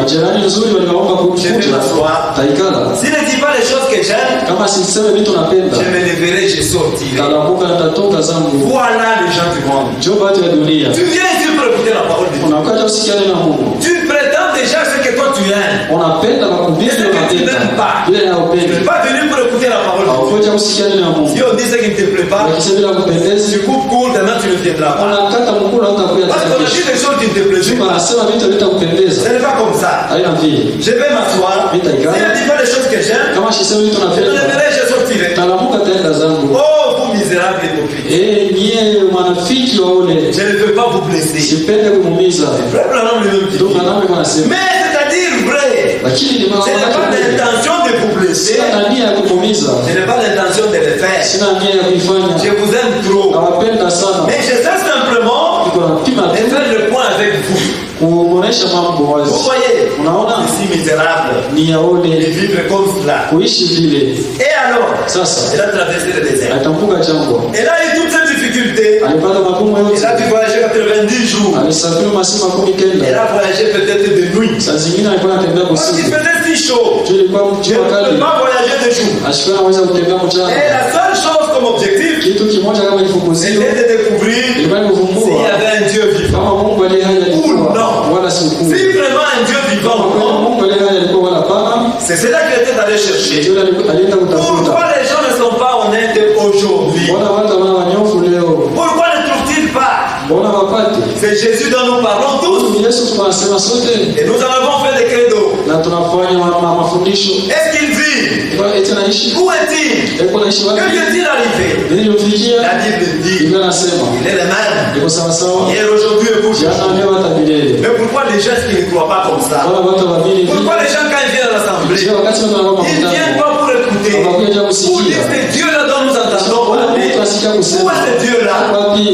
B: Majirani nzuri waliomba
A: Je vais
B: kukuja.
A: m'asseoir.
B: Taikala.
A: Si ne dis pas les choses que j'aime,
B: Kama siseme vitu napenda.
A: je me lèverai, je sortirai.
B: Talamuka nitatoka zangu.
A: Voilà les gens du monde.
B: Njoo watu ya dunia.
A: Tu viens ici pour écouter la parole de Dieu.
B: Unakuja usikia neno la Mungu.
A: Tu prétends déjà ce que toi tu aimes.
B: Unapenda makubiri
A: Est-ce que tu
B: unapenda.
A: n'aimes pas?
B: Ile
A: Tu
B: unayopenda.
A: n'es pas venu pour écouter la parole de Dieu.
B: Haukuja usikia neno la Mungu.
A: Si on dit ce qui ne te plaît pas,
B: Ukisema bila kupendeza,
A: tu coupes court, demain tu ne viendras pas.
B: unakata mkula utakuja
A: Parce qu'on a
B: tena.
A: dit des choses qui ne te plaisent
B: Juma
A: pas.
B: anasema vitu vitakupendeza.
A: Ce n'est pas comme ça.
B: Haina vile.
A: Je vais m'asseoir. Si je ne dis pas les choses que j'aime,
B: Kama sisemi vitu
A: je me
B: napenda.
A: lèverai, je sortirai.
B: Talamuka taenda zangu.
A: Oh, vous misérables hypocrites.
B: Nyie wanafiki wa ule.
A: Je ne veux pas vous blesser.
B: Sipende kumuumiza.
A: Le peuple en lui-même qui
B: Ndio
A: dit.
B: maana mimi nasema.
A: Mais c'est-à-dire vrai.
B: Lakini ni
A: Je n'ai pas l'intention de vous blesser.
B: sina nia ya kumuumiza.
A: Je n'ai pas l'intention de le faire.
B: Sina nia ya kuifanya.
A: Je vous aime trop.
B: Nawapenda sana.
A: Mais je sais simplement
B: Niko na pima
A: de faire le point avec vous.
B: kuonesha mambo
A: Vous
B: wazi.
A: voyez,
B: Unaona
A: je suis misérable
B: ni
A: de
B: yaone
A: vivre comme cela.
B: kuishi vile.
A: Et alors,
B: Sasa
A: il a traversé le désert.
B: atambuka jangwa.
A: Elle a eu toutes ces difficultés.
B: Alipata magumu
A: Elle
B: yote.
A: a dû voyager 90 jours.
B: Alisafiri masiku makumi
A: Elle
B: kenda.
A: a voyagé peut-être de nuit.
B: Saa zingine alikuwa anatembea
A: Parce qu'il
B: usiku.
A: faisait si chaud.
B: Jua ilikuwa
A: Je
B: mjua
A: ne
B: kali.
A: peux pas voyager de jour.
B: Ashikuwa anaweza kutembea
A: Et
B: mchana.
A: la seule chose comme objectif,
B: Kitu kimoja kama ilifukuzio
A: c'était de découvrir
B: ilikuwa ni
A: s'il y
B: kuvumbua
A: avait un Dieu vivant.
B: kama Mungu aliye hai alikuwa wala si ukuu.
A: Si vraiment un Dieu vivant,
B: Kama kweli
A: non,
B: Mungu aliye hai alikuwa wala pana,
A: c'est cela qu'il était allé chercher.
B: ndio alienda kutafuta.
A: Pourquoi les gens ne sont pas honnêtes aujourd'hui?
B: Mbona watu wana wanyofu leo?
A: Pourquoi ne trouvent-ils pas?
B: Mbona wapate?
A: C'est Jésus dont nous parlons tous.
B: Yesu tunasema sote
A: Et nous en avons fait des credos.
B: na tunafanya mafundisho.
A: Est-ce qu'il vit?
B: Eti anaishi?
A: Où est-il?
B: Eko anaishi
A: Que
B: wapi?
A: lui est-il arrivé?
B: Niliyofikia
A: La Bible dit,
B: Biblia nasema
A: il est le même.
B: iko sawa sawa.
A: Hier, aujourd'hui et pour
B: Jana
A: toujours.
B: leo hata milele.
A: Mais pourquoi les gens qui ne croient pas comme ça?
B: Wala watu wabili hivi.
A: Pourquoi les gens quand ils viennent à l'assemblée,
B: Je wakati watu wanaomba
A: ils ne viennent
B: mkutano.
A: pas pour écouter?
B: Wanakuja
A: Pour
B: kusikia.
A: dire c'est Dieu là dont nous entendons
B: Wala
A: parler.
B: mtu asikia
A: Où
B: kusema.
A: est ce Dieu là?
B: Wapi?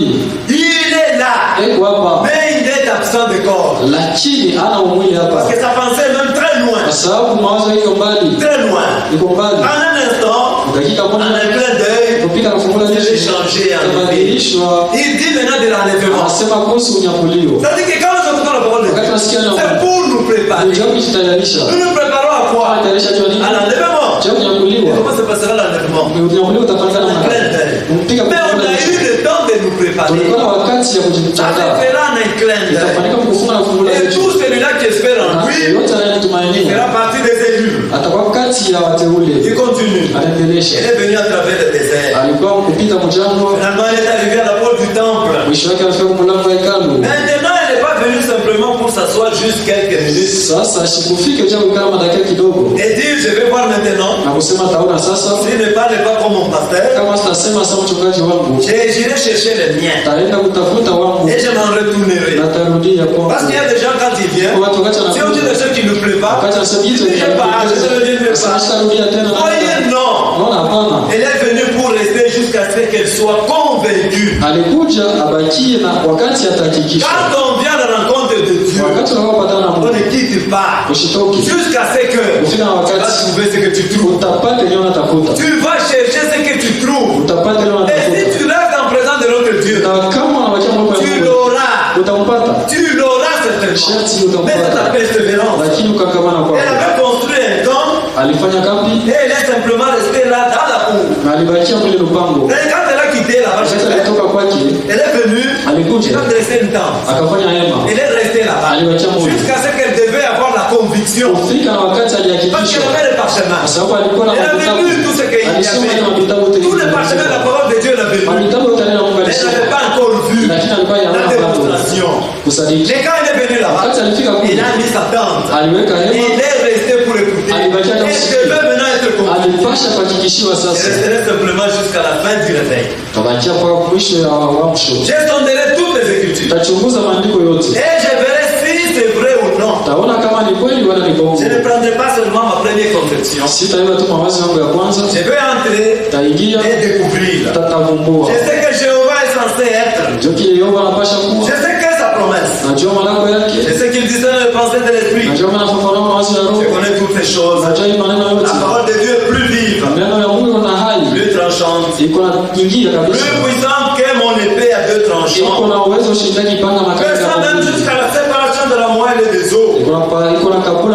A: Il est là.
B: Eko hapa.
A: Mais il est absent de corps.
B: Lakini ana umwili
A: Parce
B: hapa.
A: que sa pensée est même très loin.
B: Kwa sababu mawazo iko mbali.
A: Très loin.
B: Iko mbali.
A: En un instant,
B: Dakika
A: en
B: moja
A: un clin d'œil,
B: kupita kufungula
A: il est
B: jicho.
A: changé en vie.
B: Tabadilishwa.
A: Il dit maintenant de l'enlèvement.
B: Anasema kuhusu unyakulio.
A: C'est-à-dire que quand nous entendons la parole de
B: Wakati nasikia
A: Dieu,
B: neno.
A: c'est pour nous préparer.
B: Ndio kujitayarisha.
A: Nous nous préparons à quoi?
B: Tayarisha jua nini?
A: À l'enlèvement.
B: Je
A: Et
B: kunyakuliwa.
A: comment se passera l'enlèvement?
B: Unyakuliwa utafanya
A: En
B: namna
A: un clin
B: gani?
A: d'œil.
B: Umpiga
A: Mais on
B: kufungula
A: a eu
B: jicho.
A: le temps de nous préparer.
B: Tulikuwa na wakati ya
A: Ça se
B: kujitandaa.
A: fera en un clin d'œil.
B: Itafanyika kufunga na kufungula
A: Et
B: jicho.
A: tout celui-là qui espère en
B: Na
A: lui
B: yote anayetumainia
A: fera partie des élus.
B: atakuwa kati ya wateule.
A: Il continue.
B: Anaendelesha.
A: Il est venu à travers le désert.
B: Alikuwa kupita mjangwa,
A: Finalement, il est arrivé à la porte du temple.
B: mwisho wake alifika kwa mlango wa hekalu.
A: Maintenant, il n'est pas venu simplement pour s'asseoir juste quelques minutes
B: Sasa sikufika jambo kama dakika kidogo
A: et dire je vais voir maintenant.
B: na kusema taona sasa,
A: S'il ne parle pas comme mon pasteur,
B: kama sitasema sasa mchungaji wangu,
A: j'irai chercher les miens
B: taenda kutafuta wangu
A: et je m'en retournerai.
B: na tarudia
A: Parce
B: kwangu.
A: qu'il y a des gens quand ils viennent,
B: Watu wakati
A: si on dit des
B: anakuja,
A: choses qui ne plaît pas,
B: wakati anasema hizo
A: je ne viens pas, je ne viens
B: sasa
A: pas.
B: sitarudia tena na
A: Voyez, non.
B: naona hapana.
A: Elle est venue pour rester jusqu'à ce qu'elle soit convaincue.
B: Alikuja abakie na wakati atahakikisha.
A: Quand on vient à la rencontre de Dieu,
B: Wakati unapopatana na
A: on
B: Mungu,
A: ne quitte pas
B: usitoki.
A: jusqu'à ce que
B: Ufika na
A: tu vas
B: wakati
A: trouver ce que tu trouves.
B: utapata ndio unatafuta.
A: Tu vas chercher ce que tu trouves.
B: Utapata ndio
A: Et si
B: unatafuta.
A: tu restes en présence de notre Dieu,
B: Na kama unabakia Mungu ya
A: tu
B: Mungu,
A: l'auras.
B: utampata.
A: Tu l'auras certainement.
B: Sharti
A: Mais c'est ta
B: utampata.
A: persévérance.
B: Lakini ukakamana
A: Elle
B: kwako.
A: avait construit un camp
B: Alifanya kambi
A: et elle est simplement restée là dans la cour.
B: na alibakia mwili lupango.
A: Et quand elle a quitté là-bas,
B: Wakati alitoka kwake,
A: elle est venue,
B: alikuja
A: elle a dressé une tente.
B: akafanya hema.
A: Elle est restée là-bas
B: Alibakia mwili.
A: jusqu'à ce qu'elle devait avoir la conviction.
B: Kufika na wakati
A: Parce
B: alihakikisha,
A: qu'elle avait le parchemin.
B: kwa sababu alikuwa na
A: Elle avait
B: vitabu.
A: lu tout ce qu'il y
B: Alisoma ile
A: avait.
B: vitabu
A: Tout le parchemin de la parole de Dieu, elle avait lu.
B: Vitabu yote na Mungu
A: Elle
B: alisoma.
A: n'avait pas encore vu
B: Lakini alikuwa
A: la
B: yanaona bado
A: démonstration.
B: kusadiki.
A: Mais quand elle est venue là-bas,
B: Wakati alifika
A: il
B: kule,
A: a mis sa tente.
B: aliweka
A: Il
B: hema,
A: est resté pour écouter.
B: Alibakia na
A: Elle
B: kusikia.
A: devait maintenant être convaincue.
B: alipasha kuhakikishiwa
A: Je
B: sasa.
A: resterai simplement jusqu'à la fin du réveil.
B: Tabakia kwa mwisho ya uamsho.
A: Je sonderai toutes les Écritures.
B: Tachunguza maandiko yote.
A: Et je verrai si c'est vrai ou non.
B: Taona kama ni kweli wala ni bongo.
A: Je ne prendrai pas seulement ma première conception.
B: Sitaiba tu mawazo yangu ya kwanza,
A: Je vais entrer
B: taingia
A: et découvrir.
B: tatavumbua.
A: Je sais que Jéhovah est censé être.
B: Ndio kile Yehova anapasha
A: Je
B: kuwa.
A: sais que sa promesse.
B: Najua malako
A: Je
B: yake.
A: sais qu'il discerne les pensées de l'esprit.
B: Najua anafafanua mawazo ya
A: Je
B: roho.
A: connais toutes ces choses.
B: Najua hii maneno
A: La
B: yote.
A: parole de Dieu est plus vive,
B: Neno ya Mungu iko na hai.
A: plus tranchante,
B: Iko na ingia
A: plus
B: kabisa.
A: puissante que mon épée à deux
B: Iko
A: tranchants.
B: na uwezo ushindani panga makali
A: Descend
B: ya
A: même
B: Mungu.
A: jusqu'à la séparation de la moelle et des os.
B: Iko na kabula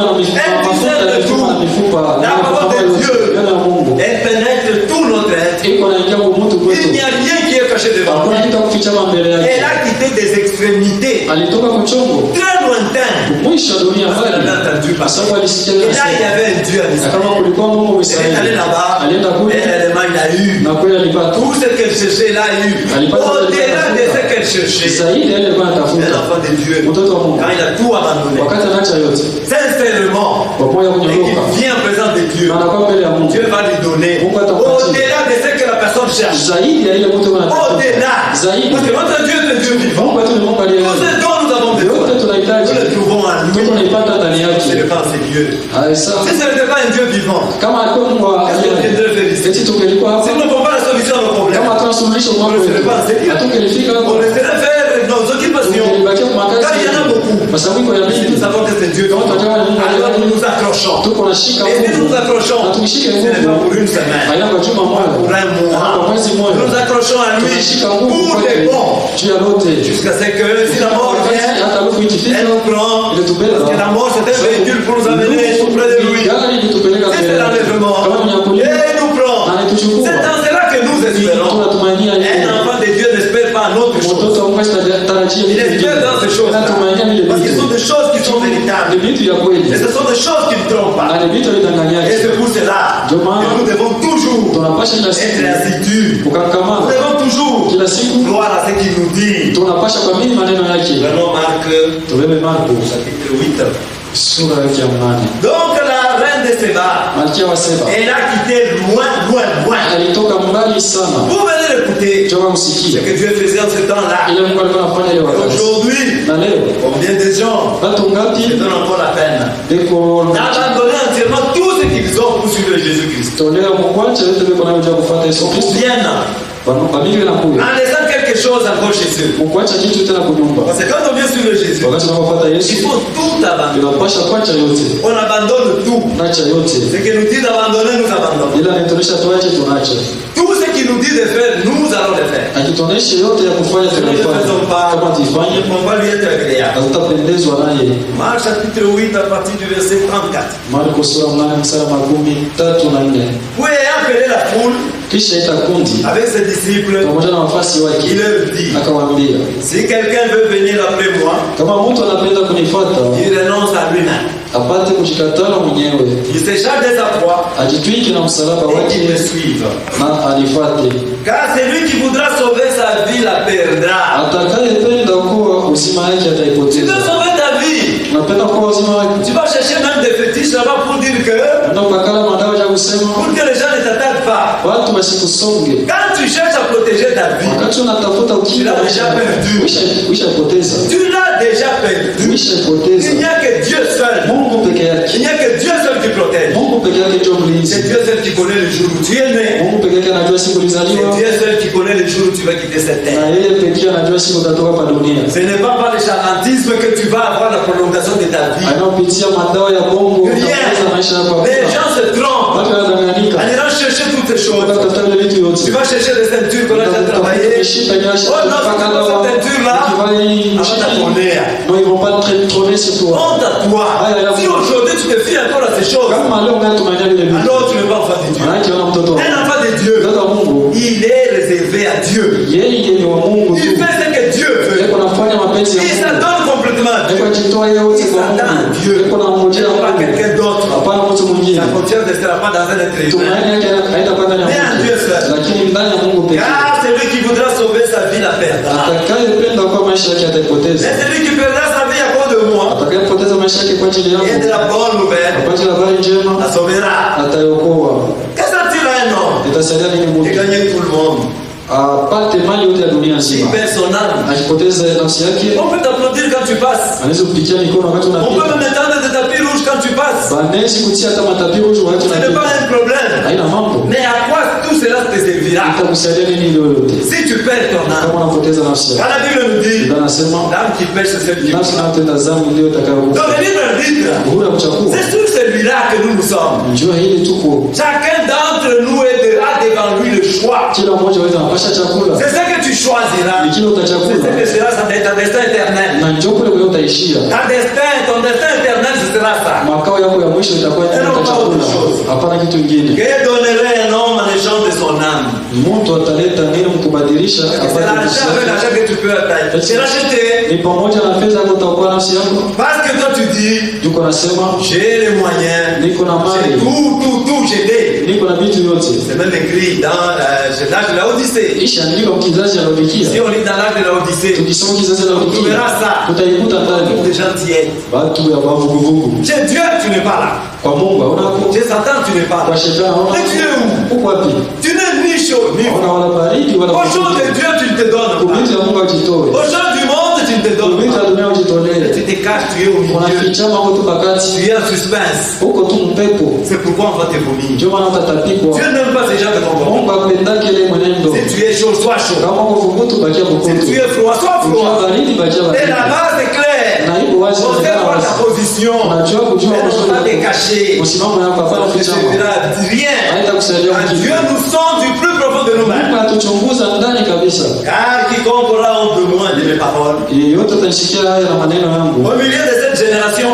B: alitoka kuchongo
A: très lointain.
B: mwisho wa dunia
A: Parce qu'il
B: mbali,
A: avait entendu
B: kwa
A: parler.
B: sababu alisikia
A: Et là, il y avait un Dieu à
B: na
A: Israël.
B: kama kulikuwa Mungu
A: Il est allé
B: Israeli,
A: là-bas,
B: alienda
A: et
B: kule
A: réellement, il a eu.
B: na kweli alipata
A: Tout ce qu'elle cherchait, il a eu. Au-delà de ce qu'elle cherchait,
B: zaidi ya ile alikuwa
A: un
B: anatafuta.
A: enfant de Dieu,
B: Mtoto wa Mungu
A: quand il a tout abandonné,
B: wakati anaacha yote
A: sincèrement,
B: kwa moyo
A: et qu'il
B: kunyoroka
A: vient en présence de Dieu,
B: na anakuwa mbele ya Mungu,
A: Dieu va lui donner.
B: Mungu atampatia
A: Au-delà de ce que la personne cherche.
B: zaidi ya ile mtu anatafuta,
A: Au-delà.
B: zaidi.
A: Parce que notre Dieu est un Dieu vivant.
B: Mungu wetu ni Mungu aliye
A: Tout
B: hai,
A: ce dont nous avons besoin,
B: yote tunahitaji,
A: nous le trouvons en lui.
B: tuko naipata ndani
A: Ce
B: yake.
A: n'est pas c'est Dieu.
B: Sasa
A: Si ce n'était pas un Dieu vivant,
B: kama alikuwa Mungu
A: est-ce que
B: aliye
A: Dieu devait faire ici?
B: eti tungelikuwa
A: Si
B: hapa,
A: nous n'avons pas la solution à nos problèmes,
B: kama hatuna suluhisho kwa mambo yetu, hatungelifika
A: on
B: hapo,
A: essaierait de faire nos occupations.
B: tungelibakia kwa
A: Quand
B: makazi
A: il y en a
B: yetu,
A: beaucoup,
B: kwa sababu iko ya
A: si
B: mingi,
A: nous savons que c'est Dieu
B: Kama
A: vivant,
B: tunajua ni Mungu aliye
A: alors
B: hai,
A: nous nous accrochons.
B: tuko nashika
A: Et si nous
B: Mungu
A: nous accrochons,
B: na tumshike
A: ce n'est pas
B: Mungu,
A: pour une semaine,
B: haina kwa juma moja,
A: pour un
B: haina kwa
A: mois.
B: mwezi
A: Nous nous
B: mmoja,
A: accrochons à lui
B: tunashika Mungu
A: pour les
B: kwake
A: bons.
B: juu ya lote,
A: Jusqu'à ce que si la mort vient,
B: hata lufu ikifika
A: elle nous prend.
B: ilitubeba.
A: Parce que la mort c'est un véhicule pour nous amener auprès de lui.
B: Gari litupeleka
A: Si
B: mbele
A: c'est
B: yake.
A: l'enlèvement,
B: Kama ni unyakuliwa,
A: et nous prend.
B: anatuchukua.
A: C'est dans cela que nous espérons.
B: Tunatumainia
A: Un
B: yeye.
A: enfant de Dieu n'espère pas en autre chose.
B: Mtoto wa Mungu asitarajie
A: Il
B: vitu vingine.
A: espère dans ces choses.
B: Anatumainia vile
A: Parce que ce sont
B: vitu.
A: des choses qui sont
B: Ni
A: véritables.
B: vitu ya kweli.
A: Et ce sont des choses qui ne trompent pas.
B: Na ni vitu
A: Et
B: vidanganyaji.
A: c'est pour cela
B: Ndio maana
A: que nous devons toujours
B: tunapasha kila
A: être
B: siku
A: assidus. Nous
B: kukakamana.
A: devons toujours
B: Kila siku
A: croire à ce qu'il nous dit.
B: tunapasha kwa mimi maneno yake.
A: Prenons Marc
B: Tubebe Marko
A: chapitre 8.
B: sura yake ya 8.
A: Donc la reine de Séba,
B: Malkia wa Seba
A: elle a quitté loin, loin, loin.
B: alitoka mbali sana.
A: Vous venez d'écouter
B: Toka
A: ce
B: kusikia
A: que Dieu faisait en ce temps-là.
B: ile Mungu alikuwa anafanya ile
A: Et
B: wakati.
A: aujourd'hui,
B: Na leo
A: combien de gens
B: watu
A: se
B: ngapi
A: donnent encore la peine
B: beko
A: d'abandonner entièrement tout ce qu'ils ont pour suivre Jésus-Christ.
B: tolea mukwache wote beko na uja kufuata Yesu Kristo.
A: Viennent
B: Babili na kuya
A: en laissant quelque chose encore chez eux.
B: mukwacha kitu tena kunyumba.
A: Parce que quand on vient suivre Jésus,
B: Wakati unapofuata
A: il
B: Yesu
A: faut tout abandonner.
B: tunapasha kwacha yote,
A: On abandonne tout.
B: nacha yote.
A: Ce que nous dit d'abandonner, nous abandonnons.
B: Ila anatuonesha tuache, tunacha.
A: Tout ce qu'il nous dit de faire, nous allons le faire.
B: Akituonesha yote ya kufanya
A: Si nous ne le
B: tunafanya.
A: faisons pas,
B: Kama
A: on
B: tuifanye
A: ne peut pas lui être agréable.
B: hatutapendezwa naye.
A: Marc chapitre 8 à partir du verset 34.
B: Marko sura 8 mstari 34.
A: Où ayant appelé la foule
B: Kisha ita kundi
A: avec ses disciples,
B: pamoja na wafasi
A: il
B: wake
A: leur dit,
B: akawaambia,
A: si quelqu'un veut venir après moi,
B: kama mtu anapenda kunifuata
A: il renonce à lui-même.
B: apate kujikatala mwenyewe,
A: Il se charge de sa croix
B: ajitwike na msalaba
A: et qu'il me
B: wake
A: suive.
B: na anifuate.
A: Car celui qui voudra sauver sa vie la perdra.
B: Atakayependa kuwa uzima wake
A: Tu veux
B: ataipoteza.
A: sauver ta vie.
B: Unapenda kuwa uzima wake,
A: Tu vas chercher même des fétiches là-bas pour dire que,
B: unapakala madawa ya kusema
A: pour que les gens ne t'attaquent pas.
B: watu wasikusonge.
A: Quand tu cherches à protéger ta vie,
B: Wakati unatafuta ukinga
A: Tu l'as déjà perdu.
B: uishapoteza,
A: tu l'as déjà perdu.
B: uishapoteza.
A: Il n'y a que Dieu seul.
B: Mungu peke yake,
A: Il n'y a que Dieu seul qui protège.
B: Mungu peke yake ndio
A: C'est
B: mlinzi.
A: Dieu seul qui connaît le jour où tu es né.
B: Mungu peke yake anajua siku
A: C'est
B: ulizaliwa,
A: Dieu seul qui connaît le jour où tu vas quitter cette
B: na
A: terre.
B: yeye pekee anajua siku utatoka hapa dunia.
A: Ce n'est pas par le charlatisme que tu vas avoir la prolongation de ta vie.
B: Anaopitia madawa ya bongo utapoteza maisha yako.
A: Les gens se trompent.
B: Watu wanadanganyika,
A: En allant chercher toutes ces choses.
B: wanatafuta vile vitu
A: Tu
B: yote.
A: vas chercher des ceintures qu'on a déjà travaillées.
B: Mishipa nyasha
A: Oh non,
B: mpaka
A: cette
B: dawa
A: ceinture-là,
B: ukivai
A: avant
B: mshipi,
A: d'abonner.
B: non ils vont pas trôner sur toi.
A: Honte à toi. Si aujourd'hui tu te fies encore à ces choses,
B: Kama leo unatumania vile vitu,
A: alors tu n'es pas enfant de Dieu.
B: maana una mtoto wako.
A: Un enfant de Dieu,
B: Mtoto wa Mungu
A: il est réservé à Dieu.
B: yeye ni wa Mungu
A: Il
B: tu.
A: fait ce que Dieu veut.
B: Yeye anafanya mapenzi ya
A: Il
B: Mungu.
A: s'adonne complètement à Dieu.
B: Yeye ajitoa yeye wote kwa Mungu. Yeye anamngojea
A: Pas
B: Mungu.
A: quelqu'un d'autre.
B: Hapana mtu mwingine.
A: Sa confiance ne sera pas dans un être humain.
B: Tumaini yake haitakuwa ndani ya
A: Mais en
B: Mungu,
A: Dieu seul.
B: lakini ndani ya Mungu pekee.
A: Car celui qui voudra sauver sa vie la perdra.
B: Atakayependa kwa maisha yake ataipoteza.
A: Mais celui qui perdra sa vie à cause de moi
B: Atakayepoteza maisha yake kwa ajili
A: et de
B: yangu,
A: la bonne nouvelle,
B: kwa ajili ya habari njema,
A: la sauvera.
B: ataiokoa.
A: Qu'est-ce que tu as un homme
B: Itasaidia nini
A: de
B: mtu
A: gagner tout le monde?
B: apate mali yote ya dunia
A: Il
B: nzima,
A: perd son âme.
B: akipoteza nafsi yake?
A: On peut t'applaudir quand tu passes.
B: Anaweza kupitia mikono wakati
A: On peut
B: unapita,
A: même étendre des tapis rouges quand tu passes.
B: banaweza kutia hata matapi rouge wakati
A: Ce n'est pas
B: unapita,
A: un problème.
B: haina mambo.
A: Mais à quoi tout cela te servira
B: Itakusaidia nini ile yote
A: si tu perds ton âme?
B: kama unapoteza nafsi
A: Quand
B: yako?
A: la Bible nous dit,
B: Ndio anasema
A: l'âme qui pêche, c'est celle qui
B: nafsi
A: meurt.
B: inayotenda dhambi ndio itakayokufa.
A: Donc le libre arbitre,
B: Uhuru wa kuchagua,
A: c'est sur celui-là que nous nous sommes.
B: njua hili tuko,
A: Chacun d'entre nous a devant lui le choix.
B: kila mmoja wetu anapasha chakula,
A: C'est ce que tu choisiras.
B: ni kile
A: C'est ce
B: utachakula
A: que sera ta destin éternel.
B: na njoo kule kule utaishia.
A: Ton destin éternel, ce sera ça.
B: Makao yako ya mwisho itakuwa ni utachakula, hapana kitu kingine.
A: Que donnerait un homme en échange de son âme?
B: Mtu ataleta neno mkubadilisha
A: C'est l'argent que tu peux attaquer. C'est racheter.
B: Ni pamoja na fedha yako utakuwa nafsi yako.
A: Parce que toi tu dis,
B: Yuko nasema
A: j'ai les moyens.
B: niko na
A: J'ai
B: mali.
A: tout, j'ai des.
B: Niko na vitu vyote.
A: C'est même écrit dans l'âge de la Odyssée.
B: Kisha andika kizazi cha Laodikia.
A: Si on lit dans l'âge de la Odyssée,
B: Tukisoma kizazi cha
A: on
B: Laodikia.
A: verra ça.
B: Tutaikuta ndani.
A: Des gens tièdes.
B: Watu ya wavuguvugu.
A: Chez Dieu, tu n'es pas là.
B: Kwa Mungu hauna
A: Chez Satan, tu n'es pas
B: kwa
A: là.
B: shetani hauna.
A: Mais tu es où?
B: Uko wapi?
A: Tu n'es ni chaud ni froid.
B: Hauna wala baridi wala
A: Au chose de Dieu, tu ne te donnes pas.
B: Kubiti ya Mungu ajitoe.
A: Au chose du monde, tu ne te donnes
B: Kubiti ya
A: pas.
B: dunia ujitolee.
A: Tu te caches, tu es au milieu.
B: Unafichama huko tu
A: Tu
B: pakati.
A: es en suspense.
B: Huko tu mpepo.
A: C'est pourquoi on va te vomir.
B: Ndio maana utatapikwa.
A: Dieu n'aime pas ces gens de comportement.
B: Mungu apendake ile mwenendo.
A: Si tu es chaud, sois chaud.
B: Kama uko vugutu bakia
A: Si
B: vugutu.
A: tu es froid, sois
B: Ukiwa
A: froid.
B: baridi bakia
A: Et
B: baridi.
A: la base est claire.
B: Na iko wazi
A: On sait quoi ta position.
B: Unajua kujua
A: Mais on va te cacher.
B: msimamo yako hapana
A: Ça ne te
B: fichama.
A: servira rien.
B: Haitakusaidia
A: À
B: kitu.
A: Dieu nous sommes du plus profond de nous-mêmes.
B: Mungu atuchunguza ndani kabisa.
A: Car quiconque aura honte de moi de mes paroles.
B: Yeyote atashikia haya na maneno yangu.
A: Au milieu de cette génération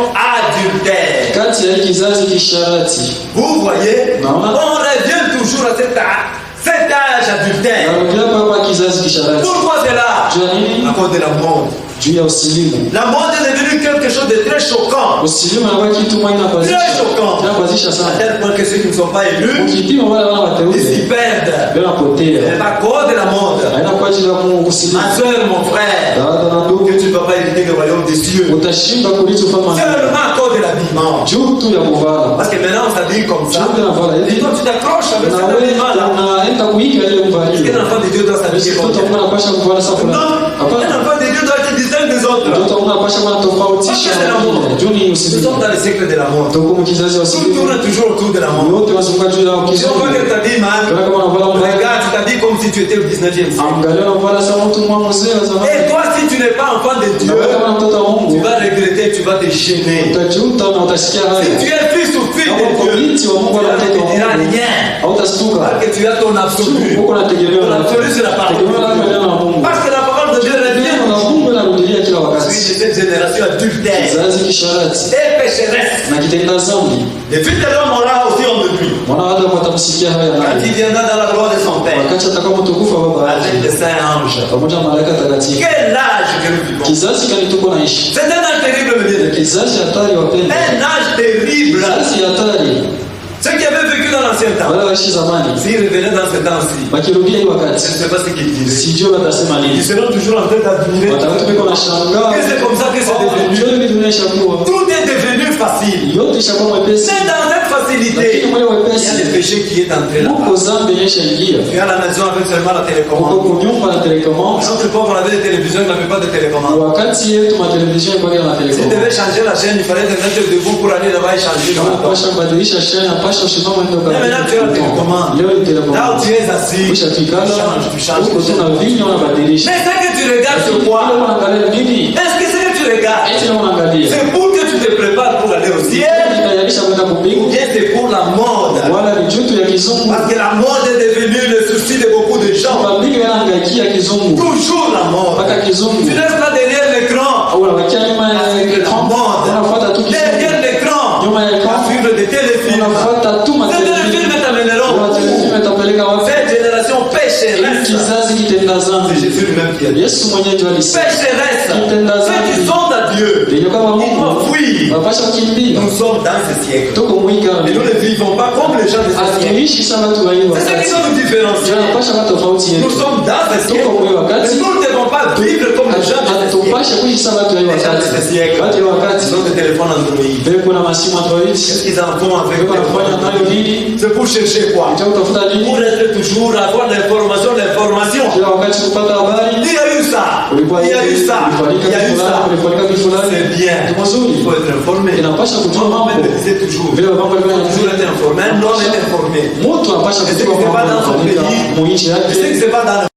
A: adultère,
B: Kati ya hii kizazi kisharati.
A: vous voyez,
B: Non.
A: on revient toujours à cet âge adultère.
B: Narudia hapa kizazi kisharati.
A: Pourquoi cela?
B: Jua nini?
A: À cause de la mode.
B: Juu ya usilimu.
A: La mode est devenue quelque chose de très choquant.
B: Usilimu anakuwa kitu mwenye
A: Très choquant.
B: inapazisha
A: À
B: sana.
A: tel point que ceux qui ne sont pas élus,
B: Ukipima wale wana
A: ils
B: wateule
A: s'y perdent.
B: ndio napotea.
A: C'est à cause de la mode.
B: Haina kwa ajili ya Mungu usilimu.
A: Ma soeur, mon frère,
B: Dada na ndugu,
A: que tu ne vas pas éviter le royaume des cieux.
B: utashinda kulichofanya
A: Seulement à cause de l'habillement.
B: juu tu ya kuvala.
A: Parce que maintenant on s'habille comme ça.
B: Juu ya kuvala.
A: Et toi tu t'accroches avec
B: Na
A: cet
B: wewe
A: habillement-là.
B: unaenda kuiga ile
A: Est-ce
B: mvalio.
A: qu'un enfant de Dieu doit s'habiller comme
B: Mtoto
A: ça?
B: wangu anapasha kuvala saa fulani.
A: Non, un
B: Hapana.
A: enfant de Dieu doit être distinct des autres.
B: Mtoto wangu anapasha kuwa tofautisha
A: Parce que c'est
B: na
A: la
B: wengine.
A: mode.
B: Juu ni
A: Nous
B: usilimu.
A: sommes dans le siècle de la mode.
B: Tuko mu kizazi wa
A: Tout
B: usilimu.
A: tourne toujours autour de la mode.
B: Wote wazunguka juu ya
A: Si on
B: kizungu.
A: voit que tu t'habilles mal,
B: Kana kama unavala mbaya.
A: regarde, tu t'habilles comme si tu étais au 19e siècle.
B: Angalia unavala sama mtu mwa mzee wa
A: Et
B: zamani.
A: toi, si tu n'es pas enfant de
B: Na
A: Dieu,
B: wewe kama mtoto wa
A: tu
B: Mungu
A: vas regretter, tu vas te gêner.
B: utajuta na utasikia
A: Si
B: haya.
A: tu es fils ou fille
B: Kama uko
A: de Dieu,
B: binti wa Mungu
A: tu
B: na
A: ne
B: mtoto wa
A: diras
B: Mungu
A: rien.
B: hautastuka.
A: Parce que tu as ton absolu.
B: Uko nategemea
A: Ton absolu, c'est la parole de
B: tegemea lako neno la
A: Dieu.
B: Mungu.
A: Parce que la parole de Dieu revient.
B: Neno la Mungu linarudia kila
A: Je
B: wakati.
A: suis de cette génération adultère
B: Kizazi kisharati
A: et pécheresse.
B: na kitenda zambi.
A: Les fils de l'homme aura aussi honte de lui.
B: Mwanadamu atamsikia haya
A: Quand
B: naye.
A: il viendra dans la gloire de son Père,
B: Wakati atakapotukufa baba
A: avec
B: yake
A: les saints anges.
B: pamoja na malaika takatifu.
A: Quel âge que nous vivons.
B: Kizazi gani tuko naishi?
A: C'est un âge terrible, me dit.
B: Kizazi hatari wapendwa.
A: Un âge terrible.
B: Kizazi hatari.
A: Ceux qui avaient vécu dans l'ancien temps,
B: Wale waishi zamani
A: s'ils revenaient dans ce temps-ci,
B: wakirudia hii
A: je ne
B: wakati
A: sais pas ce qu'ils diraient.
B: sijui watasema
A: Ils
B: nini.
A: seront toujours en train d'admirer.
B: Watakati peko na shangaa.
A: Que c'est comme ça que c'est devenu.
B: Njoo hivi dunia ishakuwa.
A: Tout est devenu facile.
B: Yote ishakuwa mwepesi.
A: C'est dans cette facilité.
B: Lakini mwele
A: Il y a le
B: wepesi.
A: péché qui est entré là.
B: Huko zambi inaishaingia.
A: Tu es à la maison avec seulement la
B: Huko
A: télécommande.
B: kunyumba na telecommande.
A: Notre pauvre avait des télévisions, il n'avait pas de télécommande.
B: Wakati yetu matelevisheni ilikuwa na
A: Si tu
B: telecommande.
A: devais changer la chaîne, il fallait te mettre debout pour aller là-bas et changer.
B: Kama pasha kubadilisha share na pasha usimama ndio
A: Mais maintenant, tu as la télécommande.
B: Leo ni
A: Là où
B: telecommande.
A: tu es assis, tu
B: Kisha tukala
A: changes.
B: huko tuna vinywa unabadilisha.
A: Mais ce que tu regardes sur
B: Leo
A: quoi?
B: unaangalia nini?
A: Est-ce que ce que tu regardes,
B: Eti leo unaangalia.
A: c'est pour que tu te prépares pour aller au ciel
B: Jitayarisha kwenda
A: ou
B: kumbingu
A: bien c'est pour la mode?
B: wala ni jutu ya kizungu.
A: Parce que la mode est devenue le souci de beaucoup de gens.
B: Mabingu yanahangaikia kizungu.
A: Toujours la mode.
B: Mpaka kizungu.
A: Tu restes pas derrière l'écran.
B: Au unabakia nyuma ya ekran. Unafuata tu kizungu.
A: Derrière l'écran,
B: Nyuma ya
A: à
B: ekran.
A: suivre des téléfilms.
B: Unafuata tu
A: Ces
B: matelevisheni.
A: téléfilms t'amèneront.
B: Telefilm itapeleka wapi?
A: Cette génération pécheresse.
B: Kizazi kitenda
A: C'est
B: zambi.
A: Jésus lui-même qui a dit.
B: Yesu mwenyewe ndio alisema.
A: Pécheresse. Ceux qui sont à Dieu,
B: Ndio kama
A: ils
B: Mungu
A: doivent fuir.
B: wapasha kukimbia.
A: Nous sommes dans ce siècle.
B: Tuko mwika.
A: Et nous ne vivons pas comme les gens de ce siècle.
B: Hatuishi sana watu wa hii
A: C'est ce qui
B: wakati.
A: doit nous différencier.
B: Tunapasha kuwa tofauti
A: Nous
B: yetu.
A: sommes dans ce siècle. Mais nous ne devons pas vivre comme les gens de ce siècle.
B: Hatupashe kuishi sana watu wa hii
A: Les gens de ce
B: wakati.
A: siècle,
B: Watu wa wakati.
A: ils ont des téléphones Android.
B: Beko na masimu Android.
A: Qu'est-ce qu'ils en font avec
B: Beko
A: les
B: nafanya nayo
A: téléphones?
B: nini?
A: C'est pour chercher quoi?
B: Ndio utafuta nini?
A: Pour être toujours, avoir l'information.
B: Kila wakati kupata habari.
A: Il y a eu ça.
B: Ulikuwa
A: Il y a eu ça.
B: ulifanyika
A: Il y a eu
B: kitu fulani,
A: ça.
B: ulifanyika kitu fulani.
A: C'est bien.
B: Ni mzuri.
A: Il faut être informé.
B: Inapasha kujua
A: Maman
B: mambo.
A: me disait toujours.
B: Vile mambo yalikuwa
A: Toujours être informé. Un homme est informé.
B: Mtu anapasha
A: Et ce
B: kujua
A: qui se passe
B: mambo
A: dans son
B: yanafanyika
A: pays,
B: mu nchi
A: Je sais que
B: yake.
A: c'est pas dans le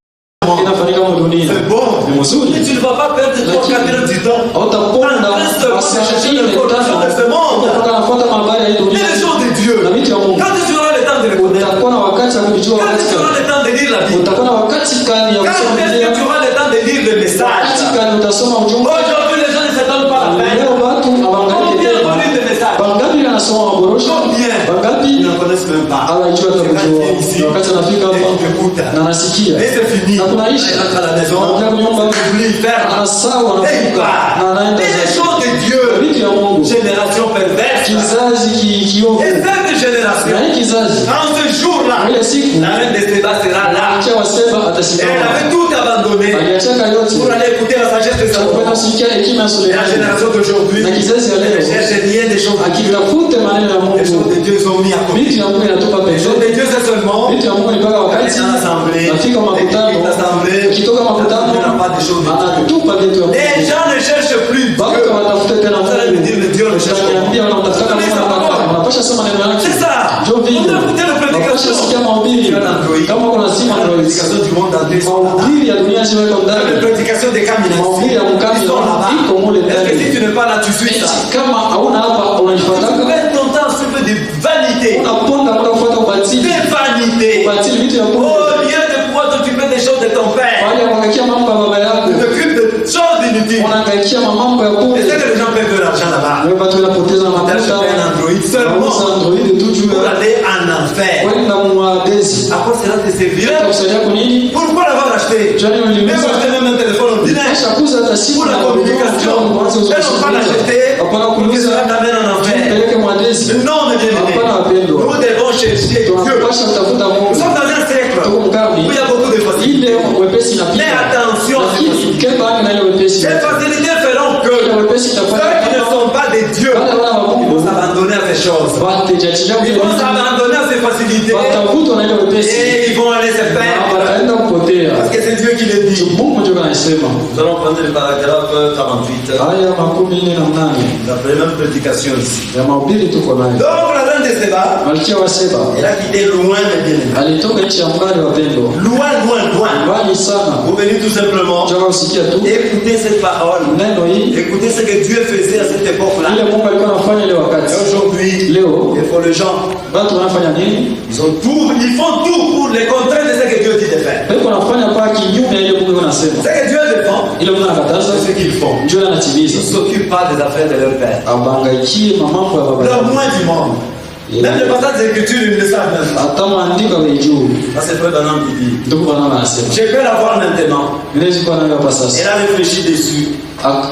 A: monde.
B: Inafanyika mu dunia.
A: C'est bon.
B: Ni mzuri.
A: Mais tu ne vas pas perdre 3-4 heures du temps.
B: Hautaponda masaa 4 kutoka nafuata habari ya hii
A: Mais
B: dunia
A: les choses de Dieu.
B: na vitu ya Mungu.
A: Quand tu auras le temps de les connaître.
B: Utakuwa na wakati wa kujua
A: Quand
B: wakati
A: tu auras
B: gani.
A: le temps de lire la Bible.
B: Utakuwa na wakati gani ya
A: Quand
B: kusoma
A: est-ce
B: Biblia.
A: que tu auras le temps de lire le
B: Wakati
A: message?
B: gani utasoma ujumbe.
A: Aujourd'hui, les gens ne s'attendent pas à la fin.
B: Leo watu hawaangalii
A: Combien
B: tena.
A: vont lire le message?
B: Wangapi wanasoma maborosho?
A: Combien?
B: Wangapi
A: Ils ne connaissent même pas.
B: hawajua hata
A: C'est quand
B: kujua.
A: tu es ici.
B: Na wakati anafika
A: Et
B: hapa
A: tu écoutes.
B: na nasikia
A: Et c'est fini.
B: na kunaisha
A: Il rentre à la maison.
B: anakuja kunyumba
A: Il oublie, il ferme.
B: anasawa
A: Et il
B: anafunga
A: part.
B: na anaenda
A: Et les
B: zake.
A: choses de Dieu.
B: Vitu ya Mungu,
A: Génération perverse.
B: kizazi kiovu,
A: Et cette
B: na
A: génération,
B: hii kizazi
A: en ce jour-là,
B: ile siku
A: la reine de Séba sera là.
B: acha wasema
A: Et elle
B: atasimama,
A: avait tout abandonné
B: aliachaka yote
A: pour aller écouter la sagesse de
B: kwenda
A: Salomon.
B: kusikia hekima ya
A: Et la
B: Sulemani,
A: génération d'aujourd'hui,
B: na kizazi ya
A: ne
B: leo
A: cherche rien des choses de Dieu.
B: akitafute maneno ya
A: Les choses
B: Mungu.
A: de Dieu sont mis à côté.
B: Vitu ya Mungu inatupa
A: Les choses
B: pembeni.
A: de Dieu, c'est seulement
B: Vitu ya Mungu ni mpaka wakati
A: dans l'assemblée,
B: nafika makutano, ukitoka makutano anatupa vitu ya
A: les
B: Mungu.
A: gens ne cherchent plus
B: Watu
A: Dieu.
B: watafute tena
A: Vous allez me dire, le Dieu le cherche.
B: Utaniambia wanamtafuta Mungu wanataka. Unapasha sema neno lake.
A: C'est ça.
B: Ndio vile. Unapasha sikia mahubiri. Kama kuna simu
A: La
B: Android.
A: prédication du monde entier sont là.
B: Mahubiri ya dunia sio iko
A: La
B: ndani.
A: prédication des Caminances,
B: Mahubiri ya mkami
A: ils sont là-bas.
B: iko mule
A: Est-ce que si
B: ndani.
A: tu n'es pas là, tu suis ça?
B: Kama hauna hapa
A: Tu
B: unajifuataka,
A: perds ton temps sur de vanité.
B: unaponda muda kufuata ubatili.
A: Des vanités.
B: Ubatili vitu ya
A: Au
B: Mungu.
A: lieu de pouvoir t'occuper des choses de ton père,
B: Wale wangaikia mambo ya baba yako.
A: tu t'occupes de choses inutiles.
B: Unangaikia mambo ya
A: Et
B: Mungu.
A: c'est que les gens perdent de l'argent là-bas.
B: Wewe watu wanapoteza
A: T'achètes
B: mafuta.
A: un Android seulement
B: Unauza Android tu juu
A: pour
B: ya
A: aller en enfer.
B: kwenda mwadezi.
A: À quoi cela te servirait?
B: Itakusaidia kwa nini?
A: Pourquoi l'avoir acheté?
B: Johnny
A: Même
B: uliuliza
A: acheter même un téléphone ordinaire
B: kisha kuuza hata simu
A: pour la
B: na
A: communication.
B: kuanza
A: Elles n'ont pas l'acheter
B: hapana
A: pour que
B: kuuza
A: cela t'amène en enfer.
B: peleke mwadezi.
A: Non, mes bien-aimés.
B: Hapana wapendwa.
A: Nous devons chercher Dieu.
B: Tunapasha kutafuta
A: Nous
B: Mungu.
A: sommes dans un siècle
B: Tuko
A: où
B: mkarni.
A: il y a beaucoup de facilité.
B: Ile wepesi
A: Mais
B: inapita.
A: attention,
B: Lakini keba na ile wepesi.
A: ces facilités feront
B: Ile
A: que
B: wepesi
A: ceux
B: itafanya
A: qui ne sont pas des dieux
B: wale wana wa
A: ils vont
B: Mungu
A: s'abandonner à ces choses.
B: watajachilia
A: Ils
B: kile
A: vont
B: vitu.
A: s'abandonner à ces facilités
B: Watavutwa na ile wepesi.
A: et ils vont aller se
B: Na
A: perdre.
B: wataenda kupotea.
A: Parce que c'est Dieu qui le dit.
B: Mungu ndio anasema.
A: Nous allons prendre le paragraphe 48.
B: Aya 48
A: La première prédication ici.
B: ya mahubiri tuko nayo.
A: Donc la reine de Séba,
B: Malkia wa Seba
A: elle a quitté loin mes bien-aimés.
B: alitoka nchi ya mbali wapendwa.
A: Loin, loin, loin.
B: Mbali sana.
A: Vous venez tout simplement
B: Njoo usikia tu
A: écouter cette parole.
B: neno hii
A: Écoutez ce que Dieu faisait à cette époque-là.
B: ile Mungu alikuwa anafanya ile wakati.
A: Et aujourd'hui,
B: Leo
A: il faut les gens,
B: watu wanafanya nini?
A: ils font tout pour les contraire de ce que Dieu dit de faire.
B: Weko wanafanya kwa kinyume ya ile Mungu anasema.
A: Ce que Dieu défend,
B: Ile Mungu anakataza
A: c'est ce qu'ils font.
B: Dieu
A: Ils
B: anatimiza.
A: ne s'occupent pas des affaires de leur père.
B: Abangaikie mambo ya baba
A: Le
B: yao.
A: moins du monde. Même les passages d'écriture, ils ne le savent même pas.
B: Hata maandiko haijui.
A: Ça, c'est Frère Branham qui dit.
B: Ndugu bwana anasema.
A: Je peux la voir maintenant.
B: Inaweza kuwa nayo hapa
A: Elle
B: sasa.
A: a réfléchi dessus.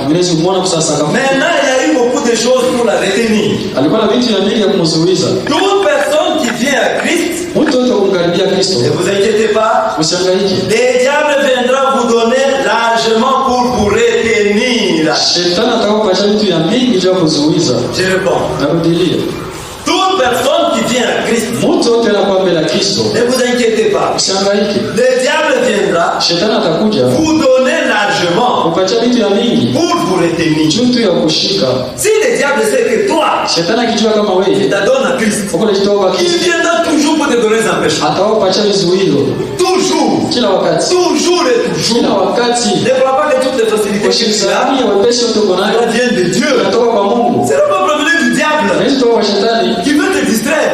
B: Inaweza kumwona kwa sasa kama
A: Maintenant, il y a eu beaucoup de choses pour la retenir.
B: alikuwa na vitu ya mingi ya kumzuiza.
A: Toute personne qui vient à Christ,
B: Mtu wote kumkaribia Kristo.
A: ne vous inquiétez pas,
B: Usihangaike.
A: le diable viendra vous donner largement pour vous retenir.
B: Shetani atakapoacha vitu ya mingi vya kuzuiza.
A: Je réponds.
B: Narudilia.
A: Toute personne qui vient à Christ,
B: Mtu wote anakuwa mbele ya Kristo.
A: ne vous inquiétez pas.
B: Usihangaike.
A: Le diable viendra
B: Shetani atakuja
A: vous donner largement
B: kupatia vitu ya mingi
A: pour vous retenir.
B: juu tu ya kushika.
A: Si le diable sait que toi,
B: Shetani akijua kama
A: il
B: wewe
A: t'adonne à Christ,
B: uko unajitoa kwa
A: il
B: Kristo,
A: viendra toujours pour te donner des empêchements.
B: atawapatia vizuizo
A: Toujours.
B: kila wakati.
A: Toujours et
B: Kila
A: toujours.
B: wakati.
A: Ne crois pas que toutes les facilités que tu as,
B: Ushirikani ya wepesi wote uko nayo
A: cela vient de Dieu.
B: inatoka kwa Mungu.
A: C'est le problème du diable
B: Haiwezi toka kwa Shetani.
A: qui veut te distraire.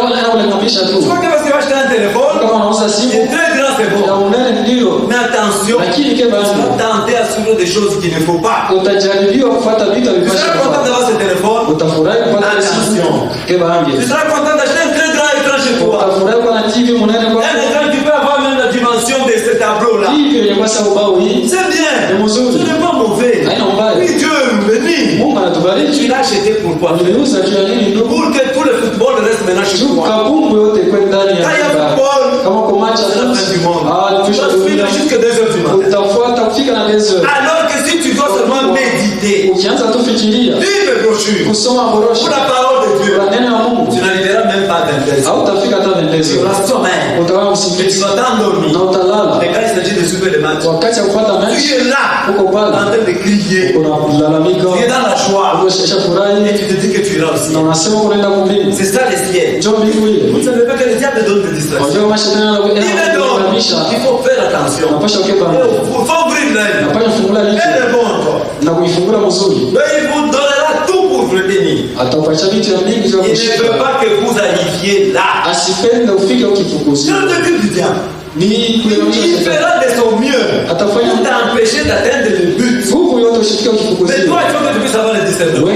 B: Unakulimisha
A: Tu
B: tu.
A: crois que parce que tu vas acheter un téléphone,
B: Kama unauza
A: il est
B: simu
A: très grand, c'est
B: ya
A: bon.
B: unene ndio,
A: Mais attention,
B: lakini
A: tu
B: keba
A: vas tenter à suivre des choses qu'il ne faut pas.
B: utajaribiwa kufuata vitu
A: Tu
B: vipasha
A: seras content
B: kufanya.
A: d'avoir ce téléphone.
B: Utafurahi kupata
A: Attention.
B: simu keba
A: Tu
B: ange.
A: seras content d'acheter un très grand écran chez toi.
B: Utafurahi kuwa na TV munene kwa
A: Un écran qui peut avoir même la dimension de ce tableau-là.
B: TV yenye kwa sababu bao hii
A: C'est bien.
B: ni mzuri.
A: Ce n'est pas mauvais.
B: Haina mbaya.
A: Oui, Dieu nous bénit.
B: Mungu anatubariki.
A: Tu l'as acheté pourquoi?
B: Aliuza juu ya nini ndugu?
A: Pour que tout le football reste maintenant chez
B: Juu
A: toi.
B: kabumbu yote kwa ndani ya
A: Quand il y a
B: nyumba.
A: football,
B: Kama kwa match
A: c'est la fin du monde. Tu
B: tusha
A: vas suivre jusqu'à 2 heures du matin.
B: utafuata kufika na 2 heures.
A: Alors que si tu dois seulement méditer,
B: Ukianza tu fikiria
A: lire les brochures,
B: kusoma borosho
A: pour la parole de Dieu,
B: kwa neno la Mungu,
A: tu n'arriveras même pas à 22 heures.
B: hautafika hata 22
A: Tu
B: heures.
A: auras sommeil.
B: Utakuwa
A: Et tu
B: usingizi
A: vas t'endormir.
B: na utalala.
A: Et quand il s'agit de suivre les matchs,
B: Wakati ya kupata
A: tu
B: mechi
A: es là,
B: uko
A: en
B: pale,
A: train de crier.
B: unalalamika,
A: Tu es dans la joie.
B: unashesha
A: Et
B: furahi
A: tu te dis que tu iras au
B: na
A: ciel.
B: unasema unaenda kumbini.
A: C'est ça le ciel.
B: Njoo mbingu
A: Vous
B: ile.
A: ne savez pas que le diable donne des distractions.
B: Wajua mashetani
A: Il est donc,
B: anakuhamisha.
A: il faut faire attention.
B: Unapasha ukepa.
A: Il faut ouvrir l'œil.
B: Unapasha kufungula
A: Elle
B: licho
A: est bonne encore.
B: na kuifungula mzuri.
A: Mais il vous donnera tout pour vous retenir.
B: Atakupatia vitu ya mingi vya
A: Il ne veut
B: kushika.
A: pas que vous arriviez là.
B: Asipende ufike
A: C'est
B: ukifukuzia.
A: le but du diable.
B: Ni kuelemisha
A: Il
B: shetani.
A: fera de son mieux
B: Atafanya
A: pour t'empêcher d'atteindre le but.
B: nguvu yote ushifike
A: Mais
B: ukifukuzia.
A: toi, il faut que tu puisses avoir le discernement.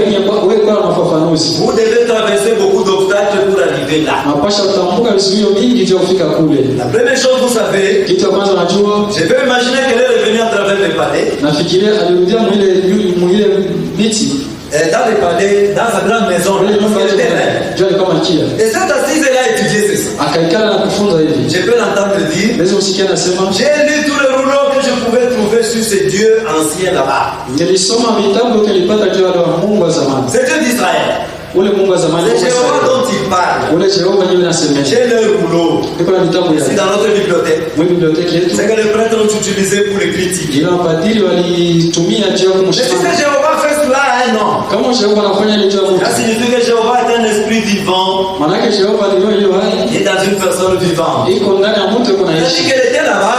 B: Wewe kwa na mafafanuzi.
A: Vous devez traverser beaucoup d'obstacles pour arriver arriver là.
B: Napasha kutambuka vizuio mingi vya kufika kule.
A: La première chose, vous savez,
B: Kitu ya kwanza najua,
A: je peux imaginer qu'elle est revenue à travers les palais.
B: nafikiria alirudia mwile miti.
A: Dans les palais, dans sa grande maison, elle était là.
B: Jua alikuwa malkia.
A: Et cette assise, elle a étudié ceci.
B: Akaikala na kufunza hivi.
A: Je peux l'entendre dire.
B: Naweza kusikia anasema,
A: J'ai lu tous les rouleaux que je pouvais trouver sur ces dieux anciens là-bas.
B: nilisoma vitabu nilipata juu ya Mungu wa zamani.
A: C'est Dieu d'Israël.
B: Ule Mungu wa zamani.
A: C'est Jéhovah dont il parle.
B: Ule Jehova ndiye anasemea.
A: J'ai le rouleau.
B: Niko na vitabu
A: C'est
B: yake.
A: dans notre bibliothèque.
B: Mwenye biblioteki yetu.
A: C'est que les prêtres ont utilisé pour les critiques.
B: Ila mapadiri walitumia juu ya
A: Mais si
B: kumshika.
A: c'est Jéhovah fait cela, hein, non.
B: Kama Jehova anafanya ile juu ya
A: Ça
B: mtu.
A: signifie que Jéhovah est un esprit vivant.
B: Manake Jehova ndio hiyo hai.
A: Il est dans une personne vivante.
B: Iko ndani ya mtu yuko
A: C'est-à-dire
B: naishi.
A: qu'elle était là-bas.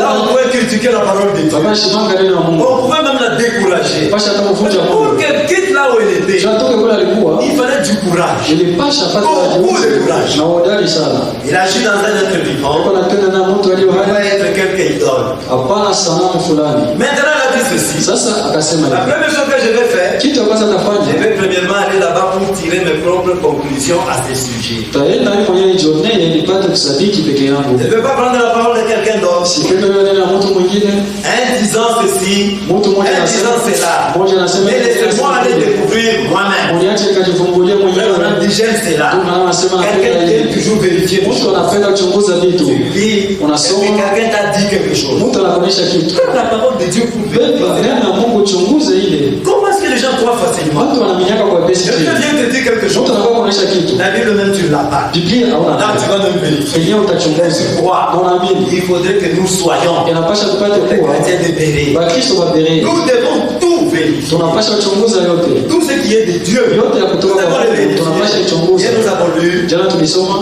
A: Là, on pouvait critiquer la parole de Dieu.
B: Baba shimanga neno la Mungu.
A: On pouvait même la décourager.
B: Pasha kama
A: Mais
B: mfunja
A: pour
B: Mungu.
A: qu'elle quitte là où elle était,
B: Tunatoka kule alikuwa.
A: il fallait du courage.
B: Ilipasha pata
A: Beaucoup de courage.
B: na hodari sana.
A: Il agit dans un être vivant.
B: Yuko na tena na mtu
A: Il
B: aliyo
A: doit
B: hai.
A: être quelque idole.
B: Hapana sanamu fulani.
A: Maintenant, elle a dit ceci.
B: Sasa akasema
A: La
B: hivi.
A: première chose que je vais faire,
B: Kitu ya kwanza
A: je
B: atafanya.
A: vais premièrement aller là-bas pour tirer mes propres conclusions à ces sujets.
B: Taenda hapo mwenyewe jionee nipate kusadiki peke yangu.
A: Je ne veux pas prendre la parole de quelqu'un d'autre.
B: Sipende neno la mtu mwingine.
A: Un disant ceci,
B: Mtu mmoja
A: un
B: anasema
A: disant cela.
B: mmoja anasema
A: Mais laissez-moi aller découvrir moi-même.
B: uniache nikajifungulia
A: Frère
B: mwenyewe.
A: Branham dit j'aime cela.
B: Ndio maana nasema
A: Quelqu'un
B: napenda
A: qui aime
B: hivi.
A: toujours vérifier les
B: Mtu
A: choses.
B: anapenda kuchunguza vitu.
A: Tu lis, et
B: Unasoma.
A: puis quelqu'un t'a dit quelque chose.
B: Mtu anakuonyesha kitu.
A: Prends la parole de Dieu pour
B: Beba
A: vérifier.
B: neno la Mungu chunguze ile.
A: Comment est-ce que les gens croient facilement?
B: Watu wanaminyaka kwa pesi
A: Quelqu'un
B: kile.
A: vient te dire quelque
B: Mtu
A: chose.
B: anakuwa kuonyesha kitu.
A: La Bible même tu ne l'as pas.
B: Biblia hauna.
A: Là tu vas même vérifier.
B: Yenyewe utachunguza.
A: Tu crois.
B: Na unaamini.
A: Il faudrait que nous soyons
B: Inapasha tupate
A: les
B: kuwa
A: chrétiens de Béret.
B: Wakristo wa Berea.
A: Nous devons tout vérifier.
B: Tunapasha kuchunguza yote.
A: Tout ce qui est de Dieu.
B: Yote ya kutoka
A: Nous devons
B: kwa
A: le
B: Mungu tunapasha
A: vérifier.
B: kuchunguza.
A: Hier nous avons lu
B: Jana tulisoma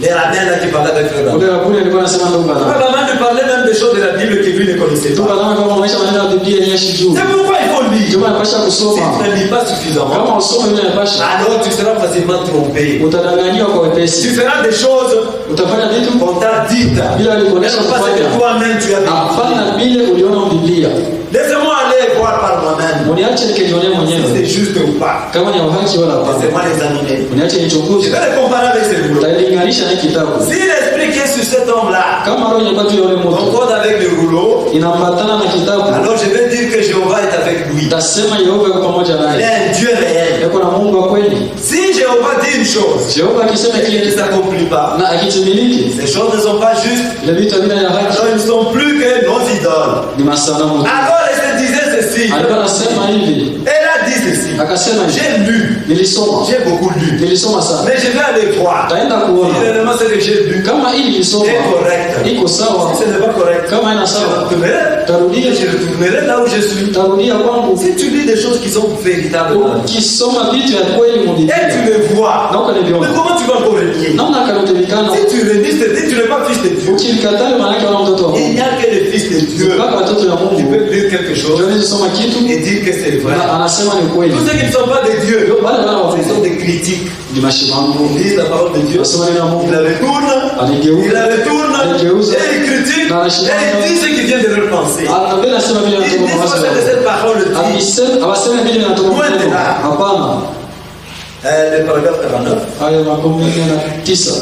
A: les rabbins là qui parlaient avec Frère Branham.
B: ule rabuni alikuwa anasema ndio bana.
A: Frère Branham lui parlait même des choses de la Bible que lui ne connaissait
B: Tu
A: pas.
B: kama kama unaisha maneno ya Biblia yenyewe shijuu.
A: C'est pourquoi il faut lire.
B: Ndio maana napasha
A: Si
B: kusoma.
A: tu ne lis pas suffisamment,
B: Kama usome ile napasha
A: alors tu seras facilement trompé.
B: utadanganywa kwa
A: Tu
B: wepesi.
A: feras des choses
B: Utafanya vitu
A: qu'on t'a dites.
B: bila alikuonesha
A: Non pas ce que
B: kufanya.
A: toi-même tu as vécu.
B: Hapana vile uliona Biblia.
A: Laissez-moi aller voir par moi-même.
B: Uniache nikijionea
A: Si
B: mwenyewe.
A: c'est juste ou pas.
B: Kama ni haki wala hapana.
A: Laissez-moi l'examiner.
B: Uniache
A: Je
B: nichunguze.
A: vais le comparer avec ces rouleaux.
B: Utailinganisha na kitabu.
A: Si l'esprit qui est sur cet homme-là
B: Kama roho ilikuwa juu ya ule mtu
A: concorde avec le rouleau,
B: inambatana na kitabu.
A: alors je vais dire que Jéhovah est avec lui.
B: Tasema Yehova yuko pamoja
A: Il
B: naye.
A: est un Dieu réel.
B: Yuko na Mungu wa kweli.
A: Si Jéhovah dit une chose
B: Jehova akisema
A: et qu'il ne
B: kitu
A: s'accomplit pas,
B: na akitimiliki,
A: ces choses ne sont pas justes.
B: ile vitu havina ya haki,
A: Alors ils ne sont plus que nos idoles.
B: ni masanamu.
A: Alors elle se disait ceci.
B: Alikuwa anasema hivi,
A: Elle a dit ceci.
B: akasema hivi,
A: J'ai lu.
B: nilisoma,
A: J'ai beaucoup lu.
B: nilisoma sana.
A: Mais je vais aller voir.
B: Taenda
A: Si
B: kuona
A: réellement ce que j'ai lu
B: kama hili nilisoma
A: est correct.
B: iko sawa,
A: Si ce n'est pas correct,
B: kama haina
A: je
B: sawa,
A: retournerai.
B: tarudia,
A: Je retournerai là où je suis.
B: tarudia kwangu.
A: Si tu lis des choses qui sont véritables
B: Ukisoma vitu ya kweli mu
A: et
B: Biblia
A: tu le vois,
B: na
A: mais
B: ukaniviona,
A: comment tu vas corriger?
B: namna kanotemikana,
A: Si tu le dis, tu n'es pas fils de Dieu.
B: ukimkatali maana yake wana mtoto wa
A: Il
B: Mungu.
A: n'y a que les fils de Dieu
B: Mpaka watoto ya
A: qui
B: Mungu
A: peuvent lire quelque chose
B: ndio soma kitu
A: et dire que c'est vrai.
B: na anasema ni kweli.
A: Tous ceux qui ne sont pas de Dieu,
B: Wale wana wa
A: ce sont
B: Mungu
A: des critiques.
B: ni mashimango,
A: Ils lisent la parole de Dieu,
B: wasoma neno la
A: ils
B: Mungu,
A: la retournent, ils
B: anigeuza,
A: la retournent,
B: Anigeuza.
A: et ils critiquent,
B: Na
A: et
B: anashimama.
A: ils disent ce qui vient de leur pensée.
B: anabela anasema vile
A: Ils
B: anatoka
A: disent
B: kwa
A: pas ce que
B: wazo.
A: cette parole dit.
B: Amisema awasema vile anatoka kwa
A: Loin de
B: neno.
A: là.
B: Hapana.
A: Le paragraphe 49.
B: Aya 19.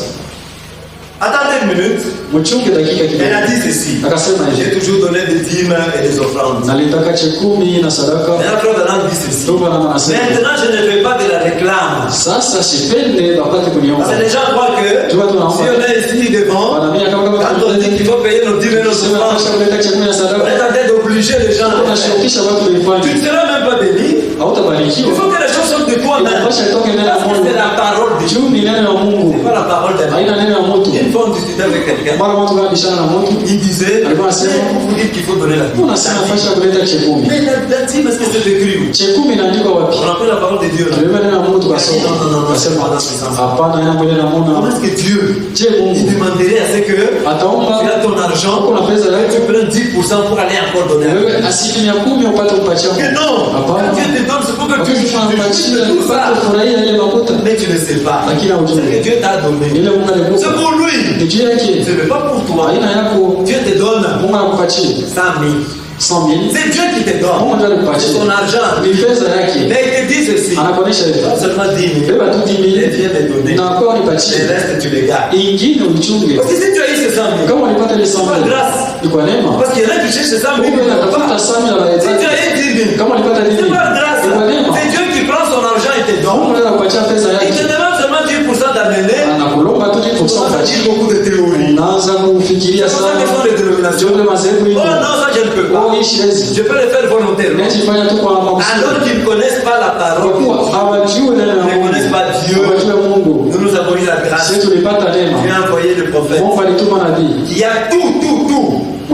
A: Attendez une minute.
B: Mchunge dakika
A: Elle
B: kidogo.
A: a dit ceci.
B: Akasema
A: J'ai
B: hivi,
A: toujours donné des dîmes et des offrandes.
B: nalitaka chekumi na sadaka.
A: Maintenant, Frère Branham dit ceci.
B: Ndio bwana anasema.
A: Maintenant, je ne fais pas de la réclame.
B: Sasa sipende bapate kuniomba.
A: Parce que les gens croient que
B: Tu vois, toi,
A: si on est ici devant,
B: Wanaamini kama
A: quand on dit qu'il faut payer nos dîmes et nos
B: sema
A: offrandes,
B: pasha kuleta chekumi na
A: on
B: sadaka.
A: est en train d'obliger les gens à le faire.
B: Unashirikisha watu
A: Tu
B: kuifanya.
A: ne seras même pas béni. Il
B: Hautabarikiwa.
A: faut que les choses sortent de toi-même.
B: Inapasha itoke neno la
A: Parce que
B: Mungu.
A: c'est la parole de Dieu.
B: Juu ni neno la Mungu.
A: C'est pas la parole d'un homme.
B: Haina neno la mtu.
A: Une fois on discutait avec quelqu'un,
B: Mara watu wanabishana na mtu.
A: il disait,
B: Alikuwa
A: mais
B: anasema,
A: vous dites qu'il faut donner la dîme.
B: unasema pasha kuleta chekumi.
A: Mais la dîme, est-ce que c'est écrit où?
B: Chekumi inaandikwa wapi?
A: On appelle la parole de Dieu là.
B: Tulibeba neno la Mungu tukasoma. Tukasema hapana, haina mwele na
A: Comment
B: Mungu.
A: est-ce que Dieu,
B: Je
A: il
B: Mungu
A: demanderait à ce que
B: ataomba
A: tu as ton argent,
B: uko na pesa
A: tu
B: yako
A: prends 10% pour aller encore donner à
B: wewe
A: Dieu?
B: asilimia 10 upate kupatia
A: Que
B: Mungu.
A: non,
B: Hapana.
A: quand Dieu te donne, c'est pour que tu
B: Wakati tunampatia
A: de tout ça.
B: upate furahia ile makuta.
A: Mais tu ne sais pas.
B: Lakini
A: C'est
B: haujui.
A: que Dieu t'a donné.
B: Ile Mungu
A: C'est
B: alikupa.
A: pour lui.
B: Ni juu yake.
A: Ce n'est pas pour toi.
B: Haina yako.
A: Dieu te donne
B: Mungu anakupatia
A: 100 000.
B: 100,000.
A: C'est Dieu qui te donne.
B: Mungu ndiye
A: C'est
B: anakupatia.
A: ton argent.
B: Ni pesa yake.
A: Mais il te dit ceci.
B: anakuonesha hivi.
A: Pas seulement 10 000.
B: Beba tu 10 000.
A: Viens me donner.
B: Na kwa unipatie.
A: Le reste tu les gardes.
B: Ingine uchunge.
A: Parce que si tu as eu ces 100 000,
B: Kama ulipata ile 100 000.
A: c'est pas grâce.
B: Ni kwa neema.
A: Parce qu'il y en a qui cherchent ces 100 000.
B: Wewe unatafuta 100 000 la
A: Si tu as eu 10 000,
B: kama ulipata 10 000.
A: c'est pas grâce.
B: Ni kwa neema.
A: C'est Dieu qui prend son argent et te donne.
B: Mungu anaweza kupatia pesa
A: Il
B: yake.
A: te demande seulement 10% d'amener.
B: Anakulomba tu
A: Tu commences à
B: 10%.
A: dire beaucoup de théories.
B: Unaanza kufikiria
A: C'est pour ça
B: sana.
A: qu'ils font les dénominations.
B: Ndio madhehebu
A: Oh
B: hivi.
A: non, ça je ne peux pas.
B: Oh, hii siwezi.
A: Je peux le faire volontairement.
B: Najifanya tu kwa makusudi.
A: Alors qu'ils ne connaissent pas la
B: Kwa
A: parole,
B: kuwa hawajui neno la
A: ils ne
B: Mungu.
A: connaissent pas Dieu.
B: Hawajui Mungu.
A: Nous avons eu la grâce.
B: Sisi tulipata neema.
A: Dieu a envoyé le prophète.
B: Mungu alituma nabii.
A: Il y a tout.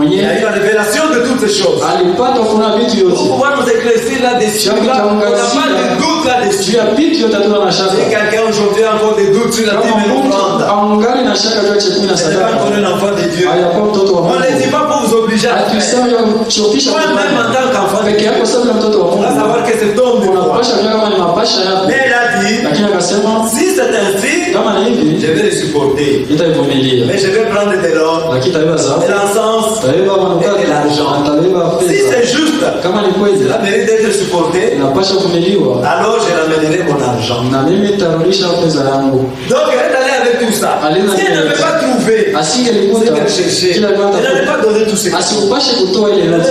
A: Il y
B: Mwenyewe
A: a eu la révélation de toutes ces choses.
B: alipata kuna vitu
A: Pour
B: yote.
A: pouvoir nous éclaircir là-dessus, on n'a pas de doute là-dessus.
B: Juu ya vitu yote hatuna na
A: Si
B: shaka.
A: quelqu'un aujourd'hui a encore des doutes sur la
B: Kama
A: dîme et
B: mtu
A: l'offrande,
B: aungali na shaka juu ya chakula na
A: ce n'est pas
B: sadaka.
A: encore un enfant de Dieu.
B: Hayakuwa mtoto wa
A: On ne le dit
B: Mungu.
A: pas pour vous obliger à le faire.
B: Hatusema ya kuchofisha
A: Toi-même en tant qu'enfant de
B: peke
A: Dieu,
B: yako sababu mtoto wa
A: on va
B: Mungu.
A: savoir que c'est ton devoir.
B: Unapasha kujua kama ni mapasha yako.
A: Mais il a dit,
B: Lakini akasema
A: si c'est ainsi,
B: kama ni hivi
A: je vais les supporter.
B: nitaivumilia.
A: Mais je vais prendre de l'or,
B: Lakini tabeba
A: de
B: zao.
A: l'encens,
B: Tabeba manukato.
A: Et l'argent.
B: Tabeba
A: si
B: pesa.
A: c'est juste,
B: Kama ni kweli
A: cela mérite d'être supporté,
B: inapasha kuvumiliwa.
A: alors je ramènerai mon argent.
B: Na mimi nitarudisha pesa yangu.
A: Donc elle est allée avec tout ça.
B: Alina
A: Si elle ne veut pas trouver ce
B: Asingelikuta
A: qu'elle cherchait,
B: kila
A: elle
B: mtu
A: n'allait pas donner tout ce qu'elle
B: asikupashe kutoa ile yote.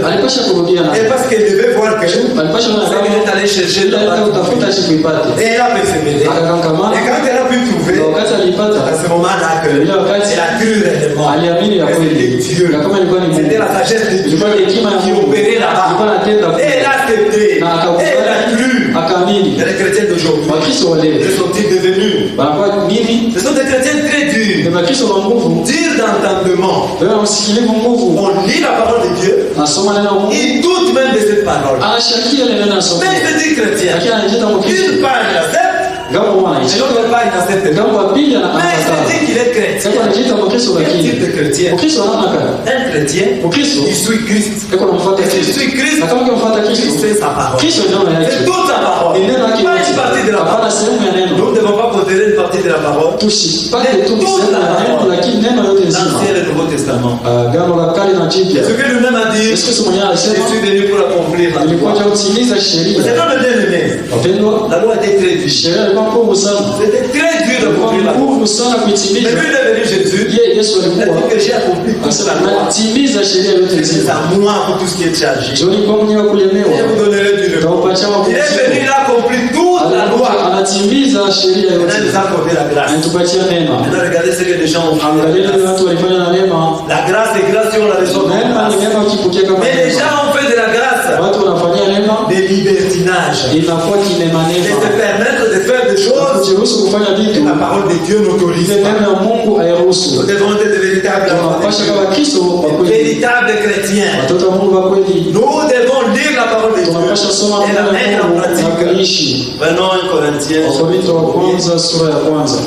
B: Alipasha kurudia na
A: Et parce qu'elle devait voir que
B: alipasha na
A: ce qu'elle est allée chercher
B: ile
A: là-bas.
B: utafuta sikuipate.
A: Et elle a persévéré.
B: Akakangamana
A: Et quand elle a pu trouver,
B: na wakati alipata
A: à ce moment-là que
B: ile wakati
A: elle a cru réellement.
B: aliamini ya
A: que
B: kweli.
A: c'était Dieu.
B: Na kama ilikuwa ni Mungu.
A: C'était la sagesse de Dieu
B: Ilikuwa ni hekima ya
A: qui
B: Mungu.
A: opérait là-bas.
B: Ilikuwa anatenda
A: Et elle a accepté.
B: na
A: Et elle a cru.
B: akaamini.
A: Et les chrétiens d'aujourd'hui,
B: Wakristo wa
A: que
B: leo
A: sont-ils devenus?
B: wanakuwa nini?
A: Ce sont des chrétiens très durs.
B: Ni Wakristo wa nguvu.
A: Durs d'entendement.
B: Wewe usikilivu nguvu.
A: On lit la parole de Dieu.
B: Nasoma neno la Mungu.
A: Ils doutent même de cette parole.
B: Anashakia ile neno nasoma.
A: Mais il se dit chrétien.
B: Lakini anajiita Mkristo.
A: Une part il accepte,
B: Ngambo
A: et
B: mwana.
A: l'autre part il n'accepte pas.
B: Ngambo wa pili
A: Mais il se
B: anakataa.
A: dit qu'il est chrétien.
B: Sasa anajiita Mkristo
A: Quel
B: lakini
A: type de chrétien?
B: Mkristo anaona kama
A: Un chrétien,
B: Mkristo
A: il suit Christ.
B: eko namfuata
A: Et s'il
B: Kristo.
A: suit Christ,
B: Na kama ukimfuata
A: Christ
B: Kristo,
A: c'est sa parole.
B: Kristo ndio neno
A: C'est
B: yake.
A: toute sa parole.
B: Ni neno yake
A: Pas
B: yote.
A: une partie de la
B: Hapana
A: parole.
B: sehemu ya neno.
A: Nous ne devons pas considérer une partie de la parole.
B: Tusipate tu sehemu ya neno lakini neno yote nzima.
A: L'Ancien et le Nouveau Testament.
B: Agano la kale na jipya.
A: Et ce que lui-même a dit,
B: Yesu Kristo mwenyewe
A: je
B: alisema
A: suis venu pour accomplir la loi.
B: nilikuja kutimiza
A: C'est
B: sheria.
A: comme le bien-aimé.
B: Wapendwa,
A: La loi était très dure.
B: sheria ilikuwa ngumu sana.
A: C'était très dur d'accomplir la loi.
B: Ngumu sana
A: Mais
B: kuitimiza.
A: lui, il est venu Jésus.
B: Yeye Yesu
A: Il a
B: alikuwa
A: dit que j'ai accompli toute la
B: anasema
A: loi.
B: natimiza sheria yote
A: C'est
B: nzima.
A: à moi pour tout ce qui est chargé.
B: Jioni kwa mwenyewe kulemewa.
A: Et vous donnerez du repos.
B: Taupatia
A: Il est venu,
B: mapumziko.
A: il a accompli toute la loi.
B: Anatimiza sheria
A: Maintenant, il
B: yote.
A: nous a accordé la grâce.
B: Anatupatia neema.
A: Maintenant, regardez ce que les gens ont fait.
B: Angalia vile watu walifanya na neema.
A: La grâce est grâce si on la reçoit comme
B: Neema ni
A: grâce.
B: neema ukipokea kama
A: Mais les
B: neema.
A: gens ont fait de la grâce
B: Watu wanafanyia neema
A: des libertinages.
B: inakuwa kinema
A: Et se
B: neema.
A: permettre de faire des choses
B: Kujiruhusu kufanya
A: que
B: vitu
A: la parole de Dieu n'autorise
B: ile
A: pas.
B: neno ya Mungu
A: Nous
B: hairuhusu.
A: devons être de véritables enfants de
B: Tunapasha
A: Dieu.
B: kama Kristo wa
A: Des
B: kweli.
A: véritables chrétiens.
B: Watoto wa Mungu wa kweli.
A: Nous devons lire la parole de
B: Tunapasha
A: Dieu
B: soma
A: et la
B: neno
A: mettre
B: la
A: en
B: Mungu na
A: pratique.
B: kuishi.
A: Prenons 1 Corinthiens,
B: Wakorintho wa kwanza sura ya kwanza.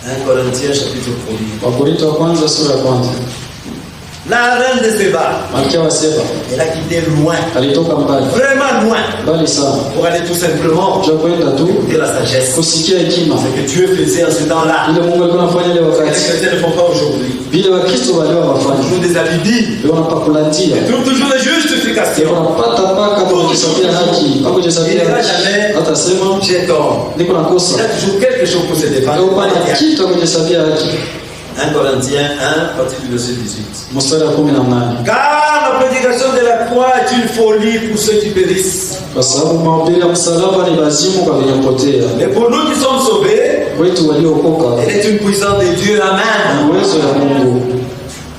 A: 1 Corinthiens chapitre 1er.
B: Wakorintho wa kwanza sura ya kwanza.
A: La reine de Séba,
B: Malkia wa Seba
A: elle a quitté loin,
B: alitoka mbali,
A: vraiment loin,
B: mbali sana.
A: pour aller tout simplement
B: Njoo kwenda tu
A: écouter la sagesse.
B: kusikia hekima.
A: Ce que Dieu faisait en ce temps-là,
B: Ile Mungu alikuwa anafanya ile
A: que les
B: wakati.
A: chrétiens ne font pas aujourd'hui.
B: Vile Wakristo walio wafanya.
A: Toujours des alibis,
B: Leo wanapakulandia.
A: toujours des
B: Leo
A: justifications.
B: wanapata paka kwa kujisabia haki, kwa kujisabia haki. Hata sema
A: J'ai tort.
B: niko na
A: Il
B: kosa.
A: y a toujours quelque chose pour se défendre.
B: Leo pana kitu kwa kujisabia haki.
A: 1 Corinthiens 1, partir du verset 18.
B: Mstari wa 18.
A: Car la prédication de la croix est une folie pour ceux qui périssent.
B: Kwa sababu mahubiri ya msalaba ni lazimu kwa wenye kupotea.
A: Mais pour nous qui sommes sauvés,
B: Wetu waliookoka
A: elle est une puissance de Dieu. Amen.
B: na uwezo ya Mungu.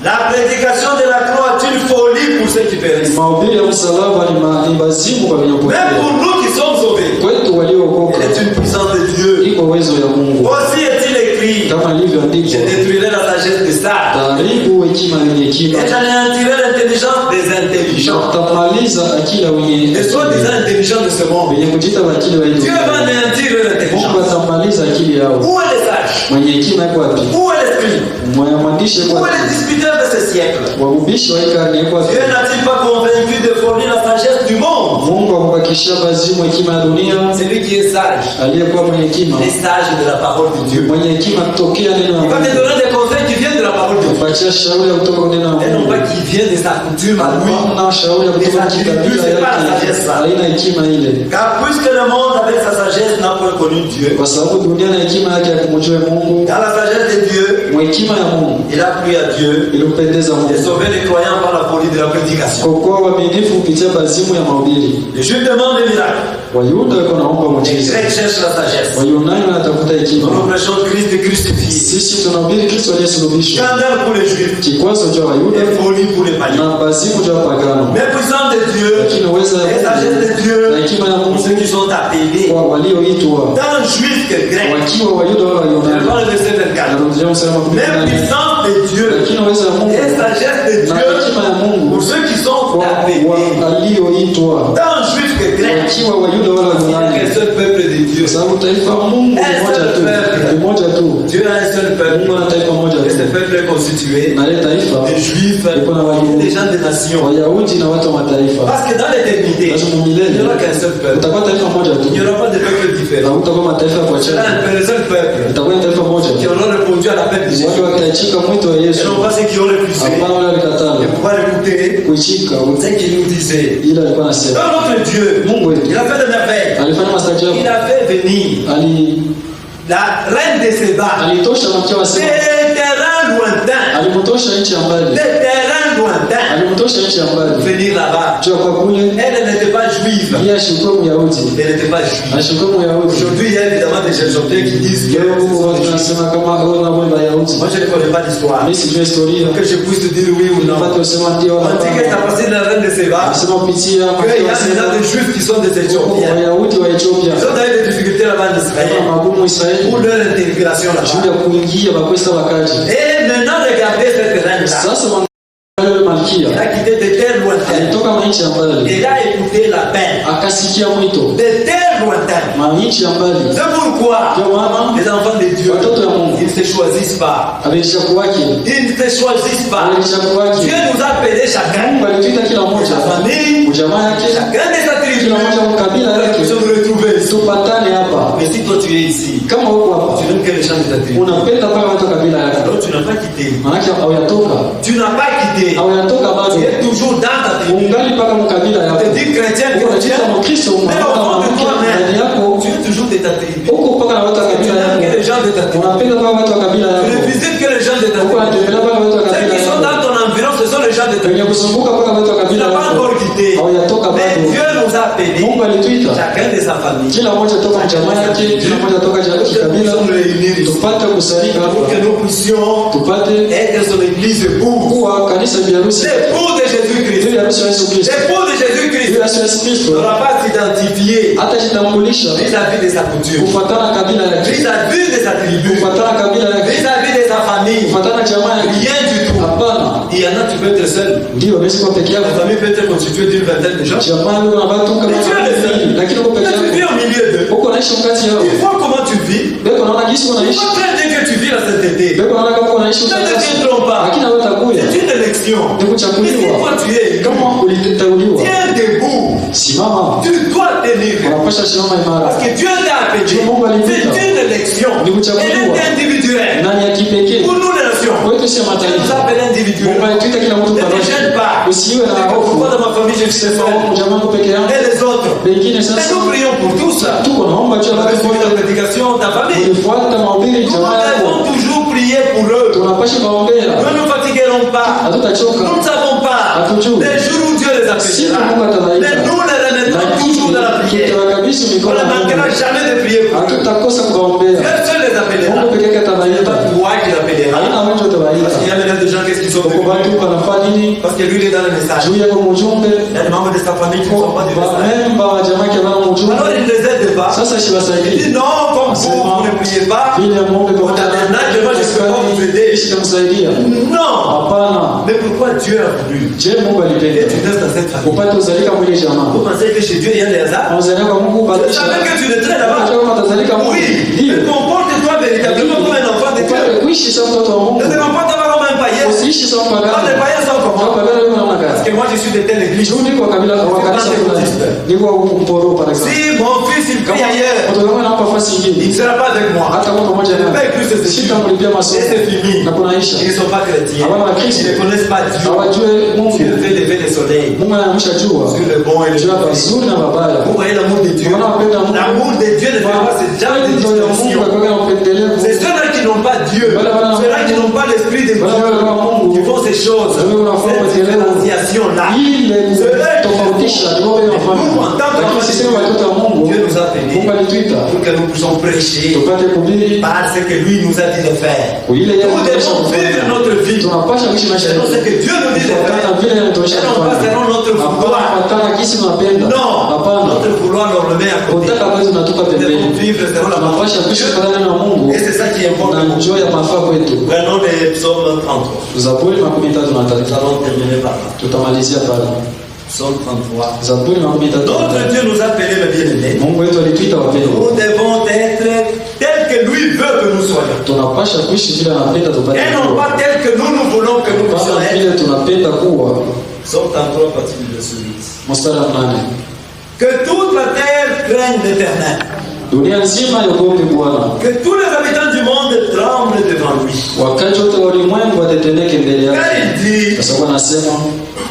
A: La prédication de la croix est une folie pour ceux qui périssent.
B: Mahubiri ya msalaba ni lazimu kwa wenye
A: Même
B: kupotea.
A: pour nous qui sommes sauvés,
B: Kwetu waliookoka
A: elle est une puissance de Dieu.
B: iko uwezo ya Mungu.
A: Aussi est-il écrit,
B: Kama
A: je
B: ilivyoandikwa,
A: détruirai la sagesse des sages
B: taharibu hekima yenye hekima
A: et j'anéantirai l'intelligence des intelligents.
B: utamaliza akili ya wenye
A: Les soi-disant intelligents de ce monde.
B: wenye kujiita akili wa
A: Dieu va
B: dunia.
A: anéantir
B: Mungu
A: l'intelligence.
B: atamaliza akili yao.
A: Où est les sages?
B: Mwenye hekima yuko wapi?
A: Où est l'esprit?
B: Mwenye mwandishi yuko
A: Où est
B: wapi?
A: les disputeurs de ce siècle?
B: Warubishi wa hii karne yuko wapi?
A: Dieu n'a-t-il pas convaincu de fournir la sagesse du monde?
B: Mungu akubakishia bazimu hekima ya dunia,
A: Celui qui est sage,
B: aliyekuwa mwenye hekima,
A: les sages de la parole de Dieu.
B: mwenye hekima kutokea neno la
A: Il va te
B: Mungu.
A: donner des conseils qui viennent de la la parole de Dieu.
B: Kupatia shauri ya kutoka kunena
A: Et non
B: Mungu.
A: pas qui vient de sa coutume à lui.
B: Hapana shauri ya kutoka kikabila yake. Haina hekima ile.
A: Car puisque le monde avec sa sagesse n'a pas connu Dieu,
B: Kwa sababu dunia na hekima yake ya kumjua Mungu.
A: dans la sagesse de Dieu,
B: Mwa hekima ya Mungu
A: il a plu à Dieu
B: ilimpendeza
A: de
B: Mungu.
A: sauver les croyants par la folie de la prédication.
B: Kwa kuwa waaminifu kupitia bazimu ya mahubiri.
A: Les Juifs demandent des miracles.
B: Wayuda wako naomba
A: Les
B: muujiza.
A: Grecs cherchent la sagesse.
B: Wayunani wanatafuta hekima.
A: Nous prêchons Christ crucifié.
B: Sisi tunahubiri Kristo aliyesulubishwa.
A: Scandale pour les Juifs
B: Kikwazo cha Wayuda
A: et folie pour les païens.
B: na bazimu cha wapagano.
A: Mais puissance de Dieu
B: Lakini uweza ya
A: et sagesse de
B: Mungu
A: Dieu
B: na hekima ya
A: pour ceux
B: Mungu
A: qui sont appelés,
B: kwa walioitwa
A: tant juifs que grecs.
B: wakiwa Wayuda wala
A: Je
B: Wayunani.
A: parle de verset 24.
B: Narudia mstari wa
A: Mais
B: 18.
A: puissance de Dieu
B: Lakini uweza ya Mungu
A: et sagesse de
B: na
A: Dieu
B: hekima ya Mungu
A: pour ceux qui sont
B: kwa
A: appelés,
B: walioitwa
A: tant juifs que grecs.
B: wakiwa Wayuda wala
A: Il n'y a
B: Wayunani.
A: qu'un seul peuple de Dieu.
B: Kwa sababu taifa la Mungu ni moja tu.
A: Dieu a un seul peuple.
B: Mungu ana taifa moja
A: Et ce
B: tu.
A: peuple est constitué
B: Na ile taifa
A: des juifs
B: liko na
A: et des
B: Wayahudi,
A: gens des nations.
B: Wayahudi na watu wa mataifa.
A: Parce que dans l'éternité,
B: Lazima
A: il
B: milele
A: n'y aura qu'un seul peuple.
B: utakuwa taifa moja tu.
A: Il n'y aura pas de peuple
B: Na
A: différent.
B: utakuwa mataifa ya
A: Il y aura
B: kuachana.
A: un seul peuple
B: Itakuwa ni taifa moja.
A: qui aura répondu à l'appel de Jésus.
B: Watu wataachika mwito wa
A: Et
B: Yesu.
A: non pas ceux qui ont refusé.
B: Hapana wale
A: Et
B: walikataa.
A: pouvoir écouter
B: Kuichika
A: ce qu'il nous disait.
B: ila alikuwa anasema.
A: Dans notre Dieu,
B: Mungu wetu
A: il a fait de merveilles.
B: alifanya
A: Il
B: maajabu.
A: a fait venir la reine de Séba.
B: Alitosha mke wa
A: Des
B: Seba.
A: terrains lointains.
B: Alimtosha nchi ya mbali.
A: Des terrains lointains.
B: Alimtosha nchi ya mbali.
A: Venir là-bas.
B: Jua kwa kule
A: Elle n'était pas juive.
B: yeye ashikuwa Myahudi.
A: Elle n'était pas juive.
B: Ashikuwa Myahudi.
A: Aujourd'hui, il y a évidemment des Égyptiens qui disent que
B: Leo huko watu wanasema kama wewe na wewe Wayahudi.
A: moi je ne connais pas l'histoire.
B: Mimi sijui historia.
A: Que je puisse te dire oui ou non.
B: Nipate usema ndio
A: On dit que ça
B: hapana.
A: passé de la reine de Séba.
B: Nasema kupitia
A: Qu'il y a déjà des juifs qui sont des Éthiopiens.
B: Wayahudi wa Ethiopia.
A: Ils ont eu des difficultés là-bas en Israël.
B: Kama magumu Israeli
A: Pour leur intégration
B: juu
A: là-bas.
B: ya kuingia bakwesa wakaji.
A: Et maintenant, regardez cette reine-là.
B: Sasa wale malkia
A: Elle a quitté de terres lointaines.
B: alitoka manchi ya mbali.
A: Elle a écouté l'appel.
B: Akasikia mwito.
A: De terres lointaines.
B: Manchi ya mbali.
A: C'est pourquoi
B: Ndio maana
A: les enfants de Dieu,
B: watoto wa Mungu
A: ils ne se choisissent pas.
B: alishaku wake.
A: Ils ne se choisissent pas.
B: Alishaku wake.
A: Dieu nous a appelés chacun.
B: Mungu alituita kila mmoja.
A: Sa famille,
B: Ujamaa yake.
A: chacun de sa tribu.
B: Kila mmoja kwa kabila
A: Nous
B: yake.
A: sommes retrouvés ici.
B: Tupatane hapa.
A: Mais si toi tu es ici,
B: Kama uko
A: tu
B: hapa
A: n'aimes que les gens de ta tribu.
B: unapenda pale watu wa kabila yako.
A: Alors tu n'as pas quitté.
B: Maana hauyatoka.
A: Tu n'as pas quitté.
B: Hauyatoka
A: Tu
B: bado.
A: es toujours dans ta tribu.
B: Ungali mpaka mkabila
A: Tu
B: yako.
A: te dis chrétien,
B: Uko
A: chrétien.
B: unajiita Mkristo
A: Mais au fond de
B: ndani
A: toi-même,
B: yako.
A: tu es toujours de ta tribu.
B: Uko mpaka na watu wa
A: Tu
B: kabila
A: n'aimes que les
B: yako.
A: gens de ta tribu.
B: Unapenda pale watu wa kabila
A: Tu ne
B: yako.
A: visites que les gens de ta
B: Uko
A: tribu.
B: unatembelea pale watu wa
A: Ceux
B: kabila
A: qui sont dans
B: yako.
A: ton environ, ce sont les gens de ta
B: Wenye
A: tribu.
B: kuzunguka mpaka watu wa
A: Tu
B: kabila
A: n'as pas
B: yako.
A: encore quitté.
B: Hauyatoka
A: Mais
B: bado.
A: Dieu nous a appelés,
B: Mungu alituita.
A: chacun de sa famille,
B: Kila mmoja toka jamaa yake, kila mmoja toka kabila. Tupate kusanyika
A: pour que
B: hapa.
A: nous puissions
B: Tupate
A: être son église épouse.
B: kuwa kanisa bi harusi.
A: L'époux de
B: Bibi
A: Jésus-Christ.
B: harusi wa Yesu Kristo.
A: L'époux de Jésus-Christ
B: Bibi harusi wa Yesu
A: ne
B: Kristo.
A: va pas s'identifier
B: Hata jitambulisha
A: vis-à-vis de sa coutume,
B: kufuatana kabila yake.
A: vis-à-vis de sa tribu,
B: Kufuatana kabila yake.
A: vis-à-vis de sa famille.
B: Kufuatana jamaa yake.
A: Rien du tout.
B: Hapana.
A: Il y en a, tu peux être seul.
B: Ndio unaweza kuwa peke
A: La
B: yako.
A: famille peut être constituée d'une vingtaine de gens.
B: Jamaa yako na watu kama
A: Mais tu es le seul.
B: lakini uko
A: Mais
B: peke
A: tu vis
B: yako.
A: au milieu d'eux.
B: Uko unaishi mkati yao.
A: Il faut comment tu vis.
B: Beko unaona jinsi
A: Il
B: unaishi.
A: faut très bien que tu vis la sainteté.
B: Beko unaona kama unaishi
A: Ne
B: utakasi.
A: deviendront pas.
B: Lakini wewe utakuja.
A: C'est une élection.
B: Ni
A: Mais si
B: kuchaguliwa.
A: toi tu es élu,
B: Kama uliteuliwa.
A: tiens debout.
B: Simama.
A: Tu dois tenir.
B: Unapasha simama imara.
A: Parce que Dieu t'a appelé.
B: Dieu Mungu alipita.
A: C'est une élection.
B: Ni kuchaguliwa.
A: Elle est individuelle.
B: Nani ya kipekee.
A: Pour nous les nations.
B: Kwetu si
A: Dieu nous
B: mataifa.
A: appelle
B: Mungu
A: individuellement.
B: alituita kila mtu
A: Ne
B: kwa
A: te
B: roho.
A: gêne pas.
B: Usiwe na
A: C'est que
B: hofu.
A: pourquoi dans ma famille je suis
B: Sema
A: seul.
B: huko jamaa yako peke yako.
A: Et les autres.
B: Wengine
A: Mais
B: sasa
A: nous prions pour tous.
B: tuko naomba juu
A: Tu
B: ya
A: as suivi la
B: watu
A: prédication de ta famille.
B: ulifuata mahubiri
A: Nous
B: jamaa yako.
A: devons toujours prier pour eux.
B: Tunapasha kuombea.
A: Nous ne nous fatiguerons pas.
B: Hatutachoka.
A: Nous ne savons pas
B: Hatujui.
A: les jours où Dieu les
B: Siku
A: appellera.
B: Mungu atalaita.
A: Mais nous les remettons toujours dans la prière.
B: tutawakabidhi
A: On
B: mikono
A: ne
B: ya
A: manquera
B: Mungu.
A: jamais de prier pour eux.
B: Hatutakosa kuwaombea.
A: Dieu seul les appellera.
B: Mungu peke yake
A: C'est
B: atalaita.
A: pas toi qui l'appellera.
B: Haina mtu atawaita.
A: Parce qu'il y a maintenant des gens qu'est-ce qu'ils sont
B: Uko
A: devenus.
B: watu wanafanya nini?
A: Parce que lui il est dans le message.
B: Juu yako mjumbe.
A: Il y a des membres de sa famille qui ne sont pas du message.
B: Memba wa jamaa yake wana
A: Alors
B: mjumbe.
A: il ne les aide pas.
B: Sasa
A: Il dit
B: shiwasaidie.
A: non, comme vous ne priez pas.
B: Bila muombe kwa
A: On a un âge, moi je ne peux pas vous aider.
B: Sitamsaidia.
A: Non.
B: Hapana.
A: Mais pourquoi Dieu a voulu
B: Je Mungu
A: que
B: alipenda.
A: tu naisses dans cette famille?
B: Upate uzalika mwili
A: Vous
B: jamaa.
A: pensez que chez Dieu il y a des hasards?
B: Unazalika kwa Mungu
A: Tu
B: badilisha.
A: savais que tu ne traînes là-bas?
B: Unajua kama utazalika Mungu.
A: Oui.
B: Ndio.
A: Mais comporte-toi véritablement comme un enfant de Dieu.
B: Upate kuishi sawa mtoto wa
A: Ne
B: Mungu.
A: te comporte pas comme un païen.
B: Usiishi sawa
A: Quand les
B: mpagani.
A: païens sont
B: Kwa
A: comment?
B: pagani wewe unaona
A: Parce
B: gani?
A: que moi je suis de telle église.
B: Juu niko kabila wa kanisa fulani. Niko mporo par exemple.
A: Si mon fils il prie ailleurs,
B: Kama mtoto wangu anaomba hapa fasi
A: Il
B: nyingine.
A: ne sera pas avec moi.
B: Hata kwa pamoja
A: Je ne paye plus ses
B: naye.
A: études.
B: Sitamlipia
A: Et
B: masomo.
A: c'est fini.
B: Na kunaisha.
A: Ils ne sont pas chrétiens.
B: Hawana Wakristo.
A: Ils ne connaissent pas Dieu.
B: Hawajue Mungu.
A: Dieu fait lever le soleil
B: Mungu anaamsha jua.
A: sur le bon et le
B: Jua
A: mauvais.
B: pazuri na mabaya.
A: Vous voyez l'amour de Dieu.
B: Wana wapenda Mungu.
A: L'amour de Dieu ne fait pas ce genre de
B: Ndio ya Mungu
A: distinction.
B: akaga upendelevu.
A: C'est ceux-là qui n'ont pas Dieu, ceux-là qui n'ont pas l'esprit de Dieu, qui font ces choses, cette différenciation-là. Ceux-là qui
B: tofautisha ndio wao wanafanya. Lakini sisi kama watoto wa Mungu,
A: Dieu nous a bénis
B: Mungu alituita
A: pour que nous puissions prêcher
B: tupate kuhubiri
A: par ce que lui nous a dit de faire.
B: kwa ile yeye
A: Nous devons vivre notre vie
B: tunapasha kuishi maisha
A: selon ce
B: yetu.
A: que Dieu nous dit de
B: Kufuatana
A: faire.
B: vile anatosha
A: Et non pas
B: kufanya.
A: selon notre vouloir.
B: Hapana kisi tunapenda.
A: Non,
B: Hapana.
A: notre vouloir on le met à côté.
B: Kutaka kwetu tunatupa
A: Nous devons
B: pembeni.
A: vivre selon la volonté
B: Tunapasha
A: de
B: kuishi
A: Dieu.
B: kwa neno la Mungu
A: Et c'est ça qui est
B: na
A: important.
B: njoo ya mafaa kwetu.
A: Prenons les psaumes 33.
B: Zaburi 33
A: Nous allons terminer par là.
B: tutamalizia pale.
A: Psaume 33.
B: Zaburi 33.
A: Notre Dieu nous a appelés, mes bien-aimés.
B: Mungu wetu alituita wapendwa.
A: Nous devons être tels que lui veut que nous soyons.
B: Tunapasha kuishi vile anapenda tupate.
A: Et non pas tels que nous voulons que nous puissions
B: Kama
A: être.
B: vile tunapenda kuwa.
A: Psaume 33, partie du verset 8.
B: Mstari wa 8.
A: Que toute la terre craigne l'Éternel.
B: Dunia nzima iogope Bwana.
A: Que tous les habitants du monde tremblent devant lui.
B: Wakati wote wa ulimwengu watetemeke mbele
A: Car
B: yake.
A: il dit,
B: Kwa sababu anasema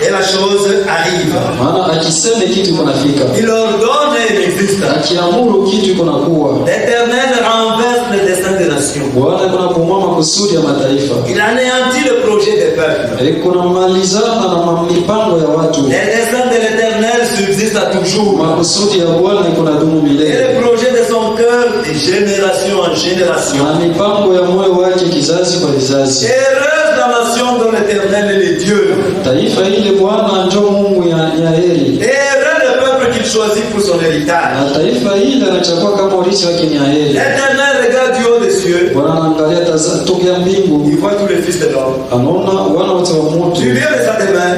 A: et la chose arrive.
B: maana akisema kitu kunafika.
A: Il ordonne et il existe.
B: Akiamuru kitu kunakuwa.
A: L'Éternel renverse le destin des nations.
B: Bwana kuna kumwa makusudi ya mataifa.
A: Il anéantit le projet des peuples.
B: Kuna malizana na mipango ya watu.
A: Les desseins de l'Éternel subsistent à toujours.
B: Makusudi ya Bwana kuna dumu
A: Et
B: milele.
A: le projet de son cœur de génération en génération.
B: Na mipango ya moyo wake kizazi kwa kizazi.
A: Heureuse la nation dont l'Éternel est le Dieu.
B: Taifa ile Bwana njoo Mungu ya heri.
A: Et heureux le peuple qu'il choisit pour son héritage.
B: Na taifa ile anachagua kama urithi wake ni ya heri.
A: L'Éternel regarde du haut des cieux.
B: Bwana anaangalia tokea mbingu.
A: Il voit tous les fils de l'homme.
B: Anaona wana wote wa
A: Du
B: mtu.
A: lieu de sa demeure,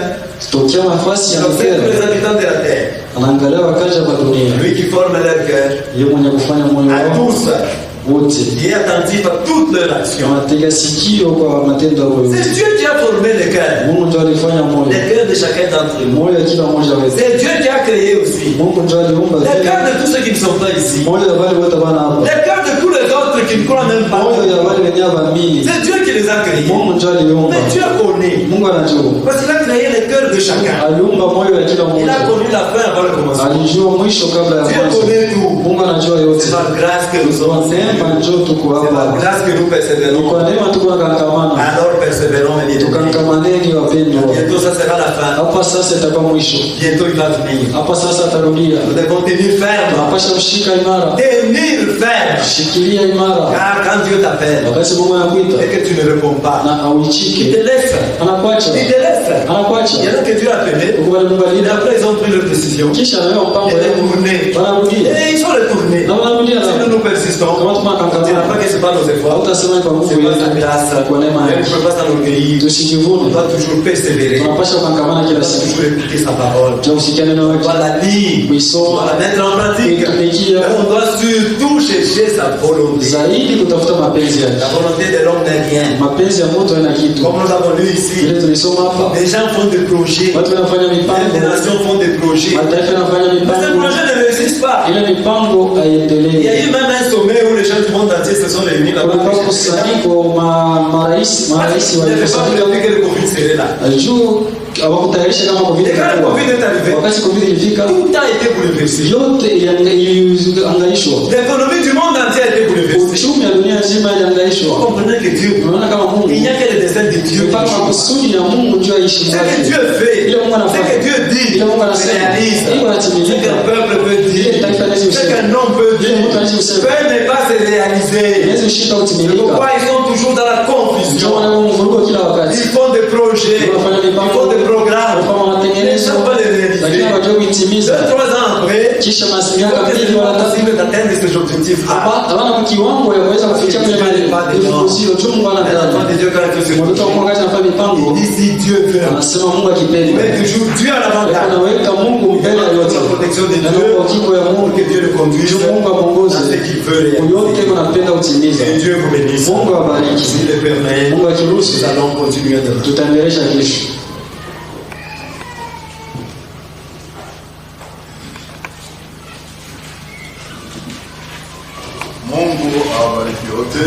B: Tokea nafasi
A: il
B: ya
A: observe tous
B: mbele.
A: les habitants de la terre.
B: Anaangalia wakaja kwa dunia.
A: Lui qui forme leur cœur.
B: Yeye mwenye kufanya moyo
A: À
B: wao
A: tous.
B: wote.
A: Il est attentif à toutes leurs actions.
B: Anatega sikio kwa matendo yao yote.
A: C'est Dieu qui a formé le cœur.
B: Mungu ndiye alifanya moyo.
A: Le cœur de chacun d'entre nous.
B: Moyo ya kila mmoja wetu.
A: C'est Dieu qui a créé aussi.
B: Mungu ndiye aliumba.
A: Le cœur de tous ceux qui ne sont pas ici.
B: Moyo ya wale wote bana hapa.
A: Le cœur de tous les autres qui ne croient même pas.
B: Moyo ya wale wenye waamini.
A: C'est Dieu qui les a créés.
B: Mungu ndiye aliumba.
A: Mais Dieu connaît.
B: Mungu anajua.
A: Parce qu'il a créé le cœur de chacun.
B: Aliumba moyo ya kila
A: Il
B: mmoja.
A: a connu la fin avant le commencement.
B: Alijua mwisho kabla ya
A: Dieu
B: mwanzo.
A: connaît tout.
B: Mungu anajua yote.
A: C'est par grâce que nous sommes
B: Kwa
A: ici.
B: neema njoo tuko
A: C'est par
B: hapa.
A: grâce que nous
B: Ni
A: persévérons.
B: kwa neema tuko kankamana.
A: Alors persévérons, mes bien-aimés.
B: Tukankamaneni wapendwa.
A: Bientôt ça sera la fin.
B: Hapa sasa itakuwa mwisho.
A: Bientôt il va venir.
B: Hapa sasa atarudia.
A: Nous devons tenir ferme.
B: Tunapasha kushika imara.
A: Tenir ferme.
B: Shikilia imara.
A: Car quand Dieu t'appelle
B: Wakati Mungu anakuita
A: et que tu ne réponds pas,
B: na
A: il
B: auichike,
A: te laisse.
B: anakuacha.
A: Il te laisse. Il y
B: Anakuacha.
A: en a que Dieu a appelé.
B: Kwa wale Mungu
A: Et
B: alida.
A: après ils ont pris leur décision.
B: Kisha na wao mpango
A: Et
B: yao.
A: retourné.
B: Wanarudia.
A: Et ils sont retournés.
B: Na wanarudia
A: Si
B: na.
A: nous persistons,
B: Kama
A: on ne dira
B: tunakankamana.
A: pas que ce n'est pas nos efforts.
B: Hautasema kwa nguvu
A: C'est pas sa
B: yetu.
A: grâce.
B: Kwa neema
A: Mais on
B: yake.
A: ne peut pas s'enorgueillir. On
B: Tusijivune.
A: doit toujours persévérer. On
B: Tunapasha kukankamana kila
A: doit
B: siku.
A: toujours écouter sa parole.
B: Ndio usikie neno
A: On
B: lake.
A: doit la lire. On doit
B: Kuisoma.
A: la mettre en pratique.
B: Kuitumikia.
A: Mais on doit surtout chercher sa volonté.
B: Zaidi kutafuta mapenzi
A: La
B: yake.
A: volonté de l'homme n'est rien.
B: Mapenzi ya mtu haina kitu.
A: Comme nous avons lu ici,
B: Vile tulisoma hapa.
A: les gens font des projets.
B: Watu wanafanya
A: Les
B: mipango.
A: nations font des projets.
B: Mataifa yanafanya
A: Mais ces
B: mipango.
A: projets ne réussissent pas.
B: Ile mipango
A: Il y a
B: haiendelee.
A: eu même un sommet où les gens du monde entier se sont réunis là-bas.
B: Kulikuwa kusanyiko marais wa
A: Ils n'avaient pas
B: walikusanyika
A: prévu que le Covid serait là.
B: juu hawakutayarisha kama Covid
A: Et quand le
B: itakuwa.
A: Covid est arrivé,
B: Wakati Covid ilifika,
A: tout a été bouleversé.
B: yote iliangaishwa.
A: L'économie du monde entier a été bouleversée.
B: Uchumi ya dunia nzima
A: Vous
B: iliangaishwa.
A: comprenez que Dieu,
B: Unaona kama Mungu
A: il n'y a que le dessein de Dieu.
B: mpaka makusudi ya Mungu ndio aishi
A: Ce que
B: kwake.
A: Dieu fait,
B: Ile Mungu
A: ce
B: anafanya.
A: que Dieu dit,
B: Ile Mungu
A: se
B: anasema.
A: réalise.
B: Iko
A: Ce
B: natimilika.
A: qu'un peuple peut dire, ce qu'un homme peut dire, peut ne pas se réaliser.
B: Inaweza shika
A: C'est
B: utimilika.
A: pourquoi ils sont toujours dans la
B: Ndio
A: confusion.
B: wana mvurugo kila wakati.
A: Ils font des projets, ils font des programmes.
B: Kama
A: Ils ne
B: wanatengeneza
A: savent pas les réaliser.
B: lakini hawajui kuitimiza.
A: 2-3 ans après,
B: Kisha miaka
A: donc c'est
B: mbili
A: pas
B: wala tatu
A: possible d'atteindre ces objectifs-là.
B: hawana kiwango ya kuweza kufikia kwenye vifuzio tu. Mungu
A: Un enfant
B: anataka
A: de Dieu, quand il fait ce
B: mtoto wa Mungu wakati anafanya mipango,
A: il dit si Dieu veut,
B: anasema Mungu akipenda,
A: mais toujours Dieu à l'avantage.
B: anaweka Mungu mbele ya yote,
A: La protection de
B: na
A: Dieu,
B: kwa kingo ya
A: pour
B: Mungu
A: que Dieu le conduise
B: Mungu
A: dans
B: amuongoze
A: ce qu'il veut
B: yote
A: réaliser.
B: kunapenda utimiza.
A: Et Dieu vous bénisse.
B: Mungu abariki.
A: S'il le permet,
B: Mungu akiruhusu
A: nous allons continuer de
B: tutaendelesha kesho.
A: Mungu awabariki wote.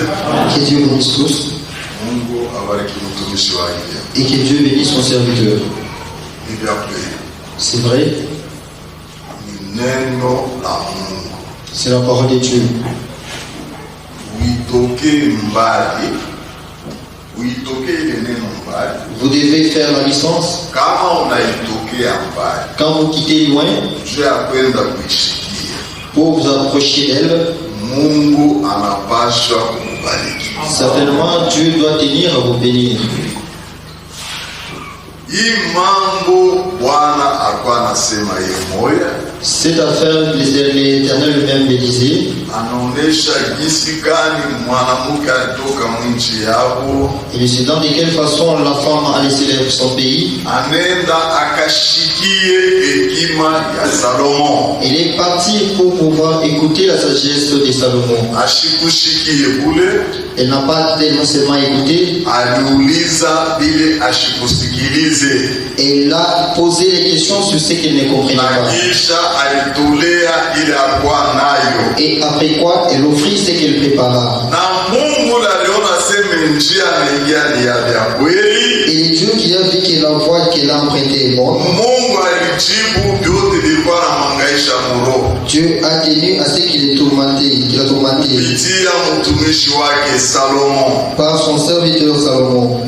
B: Que Dieu bénisse tous.
A: Mungu awabariki mtumishi wake.
B: Et que Dieu bénisse son serviteur.
A: Hivi hapo.
B: C'est vrai.
A: Ni neno la Mungu.
B: C'est la parole de Dieu. Vous devez faire la distance. Quand vous quittez loin, pour vous approcher d'elle, certainement Dieu doit tenir à vous bénir. Cette affaire, l'Éternel lui-même me disait, il est dans de quelle façon la femme a laissé son pays. Il est parti pour pouvoir écouter la sagesse de Salomon. Elle n'a pas tellement seulement écouté. Elle a posé des questions sur ce qu'elle ne comprenait pas. Et après quoi, elle offrit ce qu'elle prépara. Et Dieu qui a vu que la voie qu'elle a empruntée est bonne, Dieu a tenu à ce qu'il ait tourmenté, par son serviteur Salomon.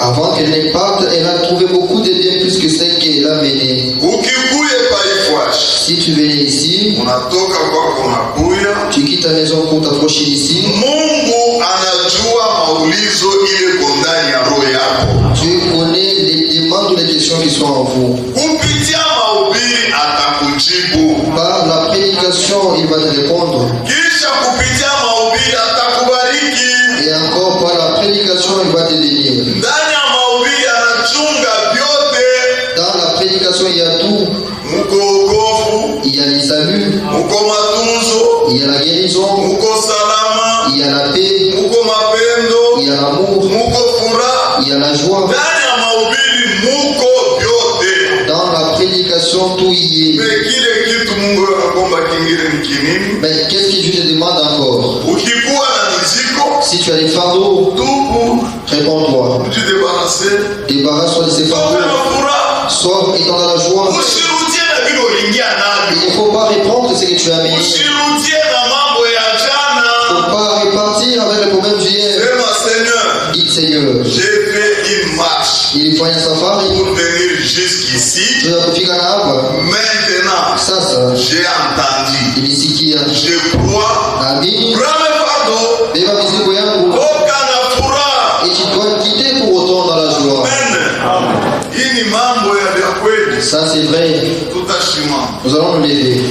B: Avant qu'elle ne parte, elle a trouvé beaucoup de biens plus que ce qu'elle a mené. Si tu venais ici, tu quittes ta maison pour t'approcher d'ici. Dieu connaît les demandes ou les questions qui sont en vous. Par la prédication, il va te répondre. Et encore par la prédication, il va te bénir. Dans la prédication, il y a tout. Il y a les saluts. Il y a la guérison. Il y a la paix. Il y a l'amour. Il y a la joie. Dans la prédication, tout y est. Mais qu'est-ce que Dieu te demande encore? Si tu as des fardeaux, réponds-toi. Débarrasse-toi de ces fardeaux. Sois étant dans la joie. Il ne faut pas répondre ce que tu as mis. Il ne faut pas repartir avec le problème d'hier. Dites Seigneur,
A: j'ai fait une marche
B: il faut une safari
A: pour venir jusqu'ici.
B: Maintenant,
A: j'ai entendu, je crois,
B: et tu dois quitter pour autant dans la joie. Ça c'est vrai. Nous allons nous lever.